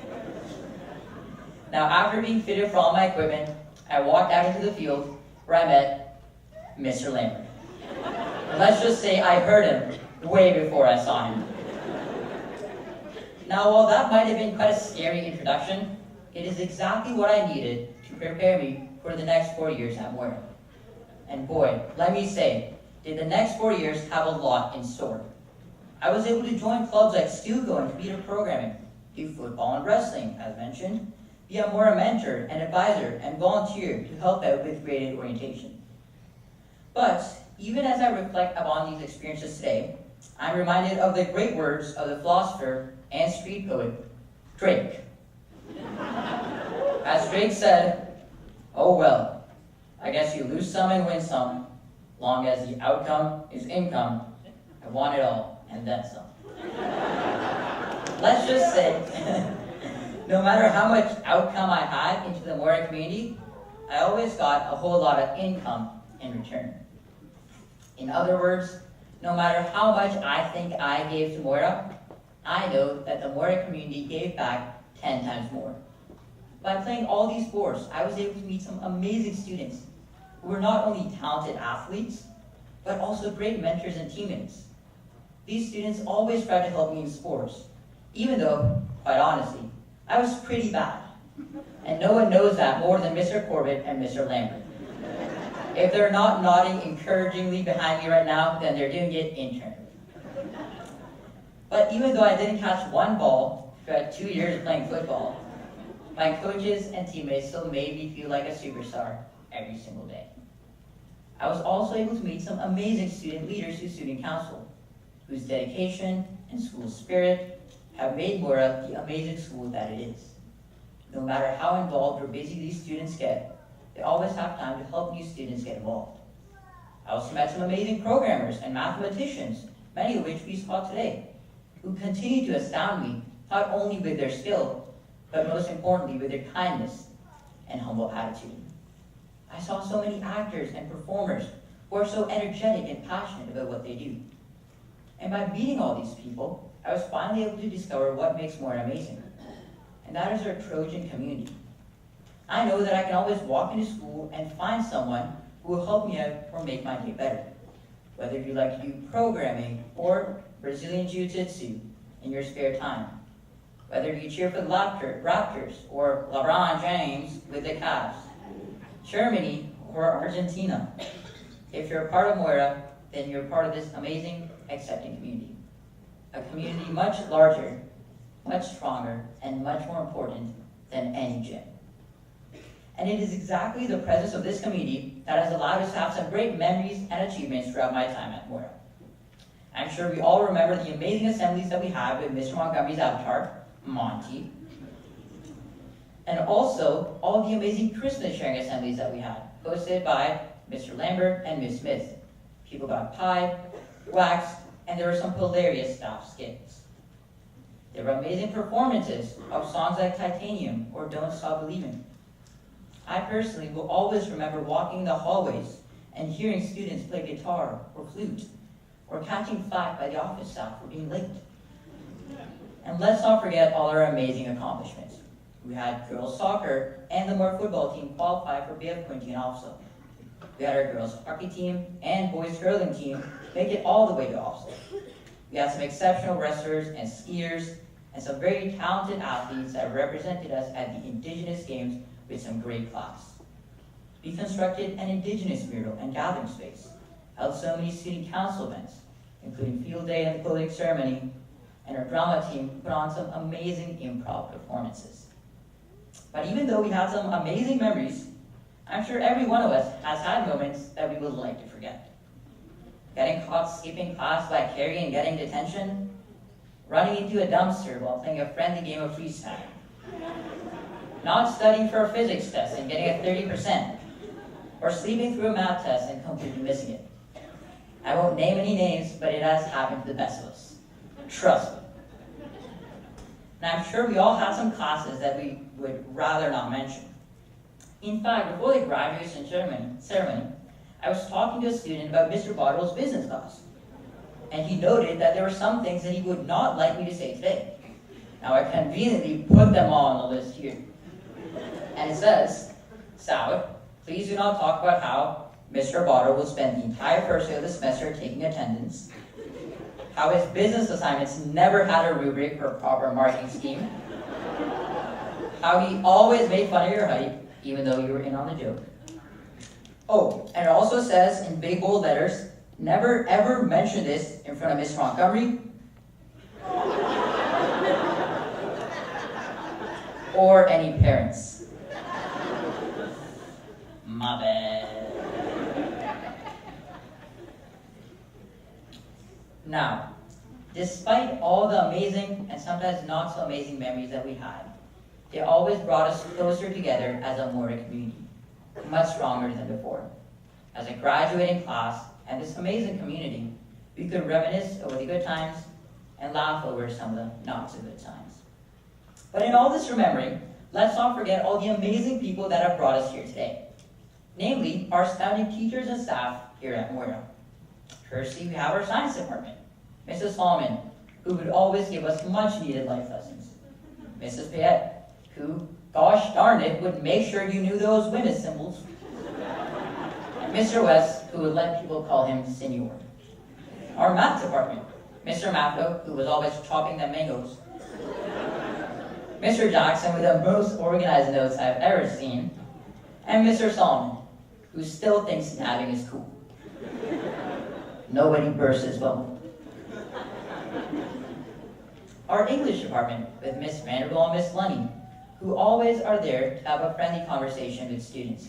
Now after being fitted for all my equipment, I walked out into the field where I met Mr. Lambert. And let's just say I heard him way before I saw him. Now while that might have been quite a scary introduction, it is exactly what I needed to prepare me for the next 4 years at Moira. And boy, let me say, did the next 4 years have a lot in store. I was able to join clubs like Stuco and theater programming, do football and wrestling, as mentioned, be a Moira mentor and advisor, and volunteer to help out with graded orientation. But even as I reflect upon these experiences today, I'm reminded of the great words of the philosopher and street poet, Drake. As Drake said, "Oh well, I guess you lose some and win some, long as the outcome is income. I want it all, and then some." Let's just say, no matter how much outcome I had into the Moira community, I always got a whole lot of income in return. In other words, no matter how much I think I gave to Moira, I know that the Moira community gave back 10 times more. By playing all these sports, I was able to meet some amazing students who were not only talented athletes, but also great mentors and teammates. These students always tried to help me in sports, even though, quite honestly, I was pretty bad. And no one knows that more than Mr. Corbett and Mr. Lambert. If they're not nodding encouragingly behind me right now, then they're doing it internally. But even though I didn't catch one ball throughout 2 years of playing football, my coaches and teammates still made me feel like a superstar every single day. I was also able to meet some amazing student leaders through student council, whose dedication and school spirit have made Moira the amazing school that it is. No matter how involved or busy these students get, they always have time to help new students get involved. I also met some amazing programmers and mathematicians, many of which we saw today, who continue to astound me, not only with their skill, but most importantly with their kindness and humble attitude. I saw so many actors and performers who are so energetic and passionate about what they do. And by meeting all these people, I was finally able to discover what makes Moira amazing, and that is our Trojan community. I know that I can always walk into school and find someone who will help me out or make my day better. Whether you like to do programming or Brazilian Jiu-Jitsu in your spare time. Whether you cheer for the Raptors or LeBron James with the Cavs. Germany or Argentina. If you're a part of Moira, then you're part of this amazing, accepting community. A community much larger, much stronger, and much more important than any gym. And it is exactly the presence of this community that has allowed us to have some great memories and achievements throughout my time at Moira. I'm sure we all remember the amazing assemblies that we had with Mr. Montgomery's avatar, Monty. And also, all the amazing Christmas sharing assemblies that we had, hosted by Mr. Lambert and Ms. Smith. People got pie, waxed, and there were some hilarious staff skits. There were amazing performances of songs like Titanium or Don't Stop Believing. I personally will always remember walking the hallways and hearing students play guitar or flute, or catching flack by the office staff for being late. And let's not forget all our amazing accomplishments. We had girls soccer and the Moira football team qualify for Bay of Quinte also. We had our girls hockey team and boys curling team make it all the way to Oslo. We had some exceptional wrestlers and skiers and some very talented athletes that represented us at the Indigenous Games with some great class. We constructed an Indigenous mural and gathering space, held so many student council events, including field day and the clothing ceremony, and our drama team put on some amazing improv performances. But even though we had some amazing memories, I'm sure every one of us has had moments that we would like to forget. Getting caught skipping class by Carrie and getting detention, running into a dumpster while playing a friendly game of freestyle, not studying for a physics test and getting a 30%, or sleeping through a math test and completely missing it. I won't name any names, but it has happened to the best of us. Trust me. And I'm sure we all had some classes that we would rather not mention. In fact, before the graduation ceremony, I was talking to a student about Mr. Bottle's business class. And he noted that there were some things that he would not like me to say today. Now I conveniently put them all on the list here. And it says, Sal, please do not talk about how Mr. Bottle will spend the entire first day of the semester taking attendance, how his business assignments never had a rubric or proper marking scheme, how he always made fun of your height, even though you were in on the joke. Oh, and it also says in big bold letters, never ever mention this in front of Miss Montgomery or any parents. My bad. Now, despite all the amazing and sometimes not so amazing memories that we had, they always brought us closer together as a Moira community, much stronger than before. As a graduating class and this amazing community, we could reminisce over the good times and laugh over some of the not so good times. But in all this remembering, let's not forget all the amazing people that have brought us here today. Namely, our astounding teachers and staff here at Moira. Firstly, we have our science department, Mrs. Holman, who would always give us much needed life lessons. Mrs. Payette, who, gosh darn it, would make sure you knew those women's symbols. And Mr. West, who would let people call him Senor. Our math department, Mr. Matho, who was always chopping the mangoes. Mr. Jackson with the most organized notes I've ever seen. And Mr. Solomon, who still thinks nabbing is cool. Nobody bursts his bubble. Our English department with Miss Vanderbilt and Miss Lunny, who always are there to have a friendly conversation with students.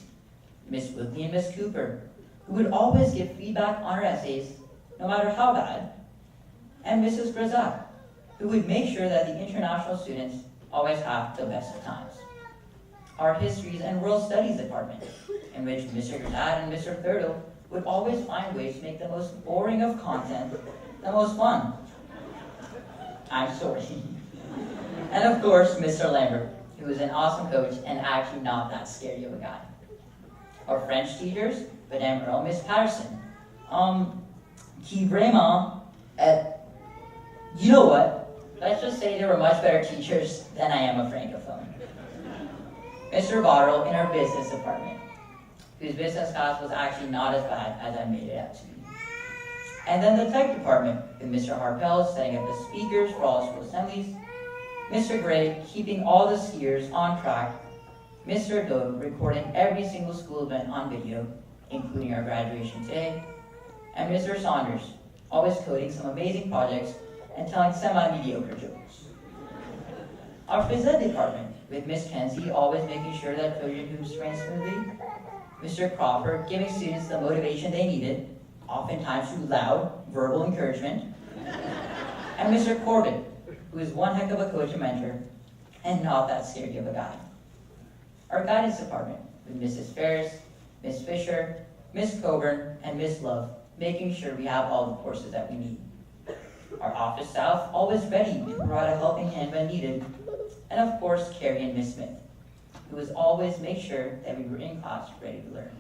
Miss Woodley and Miss Cooper, who would always give feedback on our essays, no matter how bad. And Mrs. Grazat, who would make sure that the international students always have the best of times. Our Histories and World Studies department, in which Mr. Grazat and Mr. Thurtle would always find ways to make the most boring of content the most fun. I'm sorry. And of course, Mr. Lambert, who is an awesome coach and actually not that scary of a guy. Our French teachers, Madame Earl, Miss Patterson, qui vraiment, you know what? Let's just say they were much better teachers than I am a francophone. Mr. Bottle in our business department, whose business class was actually not as bad as I made it out to be. And then the tech department, with Mr. Harpel setting up the speakers for all school assemblies, Mr. Gray keeping all the skiers on track, Mr. Doyle recording every single school event on video, including our graduation today, and Mr. Saunders always coding some amazing projects and telling semi-mediocre jokes. Our phys ed department, with Miss Kenzie always making sure that Trojan hoops ran smoothly, Mr. Crawford giving students the motivation they needed, oftentimes through loud, verbal encouragement, and Mr. Corbett, who is one heck of a coach and mentor, and not that scary of a guy. Our guidance department, with Mrs. Ferris, Miss Fisher, Miss Coburn, and Miss Love, making sure we have all the courses that we need. Our office staff, always ready to provide a helping hand when needed, and of course, Carrie and Miss Smith, who was always make sure that we were in class ready to learn.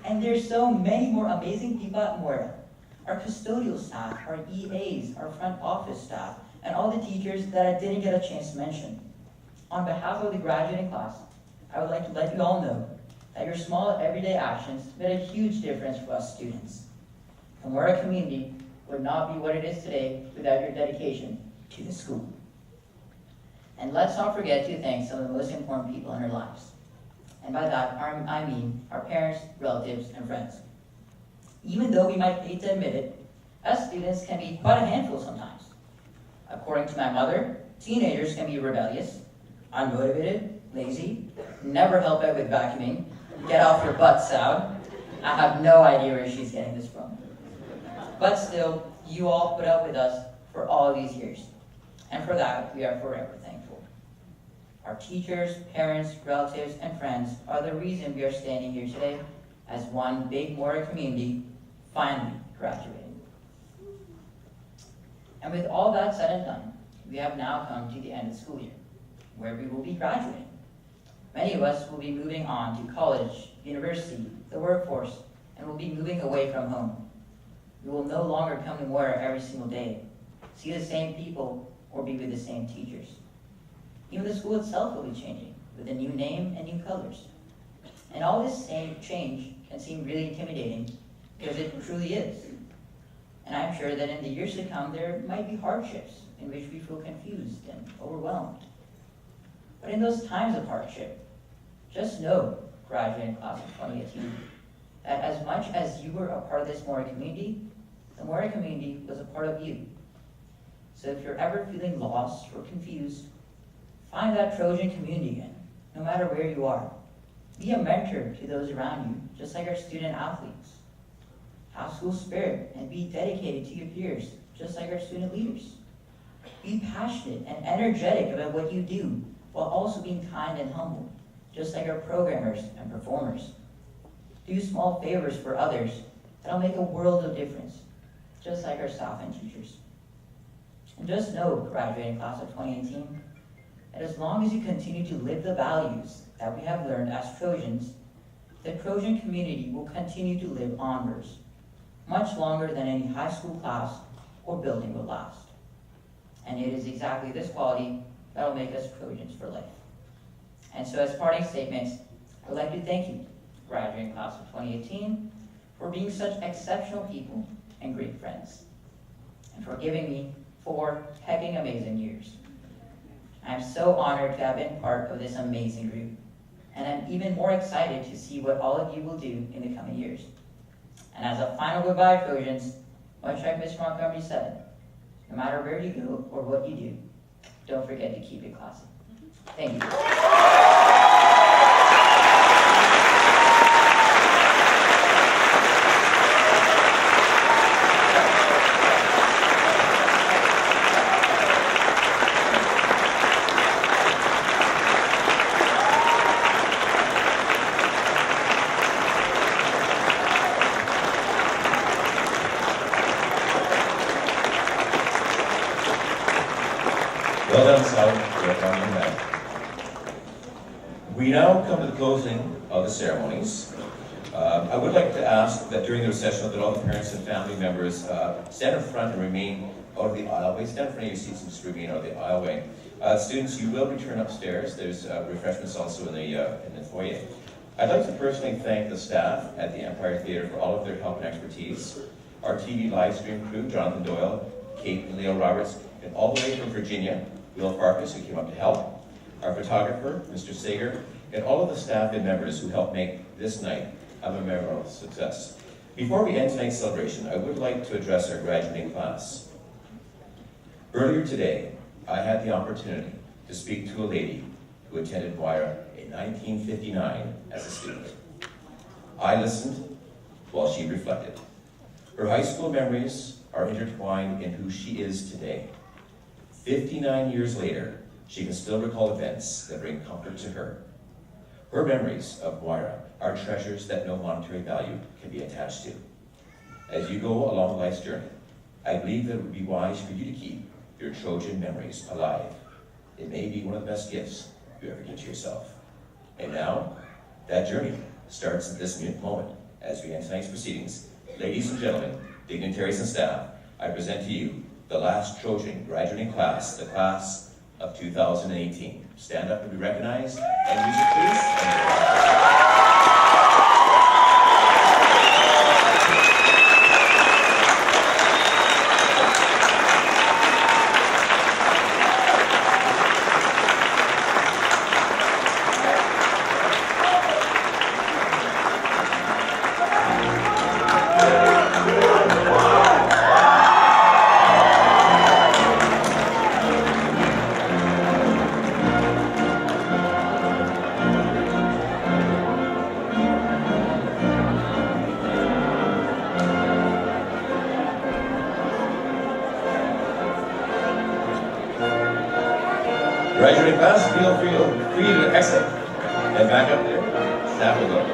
And there's so many more amazing people at Moira. Our custodial staff, our EAs, our front office staff, and all the teachers that I didn't get a chance to mention. On behalf of the graduating class, I would like to let you all know that your small everyday actions made a huge difference for us students. The Moira community would not be what it is today without your dedication to the school. And let's not forget to thank some of the most important people in our lives. And by that, I mean our parents, relatives, and friends. Even though we might hate to admit it, us students can be quite a handful sometimes. According to my mother, teenagers can be rebellious, unmotivated, lazy, never help out with vacuuming, get off your butt sound. I have no idea where she's getting this from. But still, you all put up with us for all these years. And for that, we are forever thankful. Our teachers, parents, relatives, and friends are the reason we are standing here today as one big Moira community finally graduating. And with all that said and done, we have now come to the end of the school year, where we will be graduating. Many of us will be moving on to college, university, the workforce, and will be moving away from home. We will no longer come to Moira every single day, see the same people, or be with the same teachers. Even the school itself will be changing, with a new name and new colors. And all this same change can seem really intimidating, because it truly is. And I'm sure that in the years to come, there might be hardships in which we feel confused and overwhelmed. But in those times of hardship, just know, graduating class of 2018, that as much as you were a part of this Moira community, the Moira community was a part of you. So if you're ever feeling lost or confused, find that Trojan community again, no matter where you are. Be a mentor to those around you, just like our student athletes. Have school spirit and be dedicated to your peers, just like our student leaders. Be passionate and energetic about what you do, while also being kind and humble, just like our programmers and performers. Do small favors for others that'll make a world of difference, just like our staff and teachers. And just know, graduating class of 2018, that as long as you continue to live the values that we have learned as Trojans, the Trojan community will continue to live onwards, much longer than any high school class or building will last. And it is exactly this quality that will make us Trojans for life. And so as parting statements, I'd like to thank you, graduating class of 2018, for being such exceptional people and great friends, and for giving me 4 hecking amazing years. I'm so honored to have been part of this amazing group, and I'm even more excited to see what all of you will do in the coming years. And as a final goodbye, Trojans, much like Ms. Montgomery said, no matter where you go or what you do, don't forget to keep it classy. Thank you. Well done, Sally. Well done, man. We now come to the closing of the ceremonies. I would like to ask that during the recessional that all the parents and family members stand in front and remain out of the aisleway. Stand in front of your seats and just remain out of the aisleway. Students, you will return upstairs. There's refreshments also in the foyer. I'd like to personally thank the staff at the Empire Theatre for all of their help and expertise. Our TV live stream crew, Jonathan Doyle, Kate and Leo Roberts, and all the way from Virginia, Will Farkas, who came up to help, our photographer, Mr. Sager, and all of the staff and members who helped make this night a memorable success. Before we end tonight's celebration, I would like to address our graduating class. Earlier today, I had the opportunity to speak to a lady who attended Moira in 1959 as a student. I listened while she reflected. Her high school memories are intertwined in who she is today. 59 years later, she can still recall events that bring comfort to her. Her memories of Moira are treasures that no monetary value can be attached to. As you go along life's journey, I believe that it would be wise for you to keep your Trojan memories alive. It may be one of the best gifts you ever give to yourself. And now, that journey starts at this moment as we end tonight's proceedings. Ladies and gentlemen, dignitaries and staff, I present to you the last Trojan graduating class, the class of 2018. Stand up to be recognized, and music please. Graduating class, feel free to exit and back up there. Staff will go.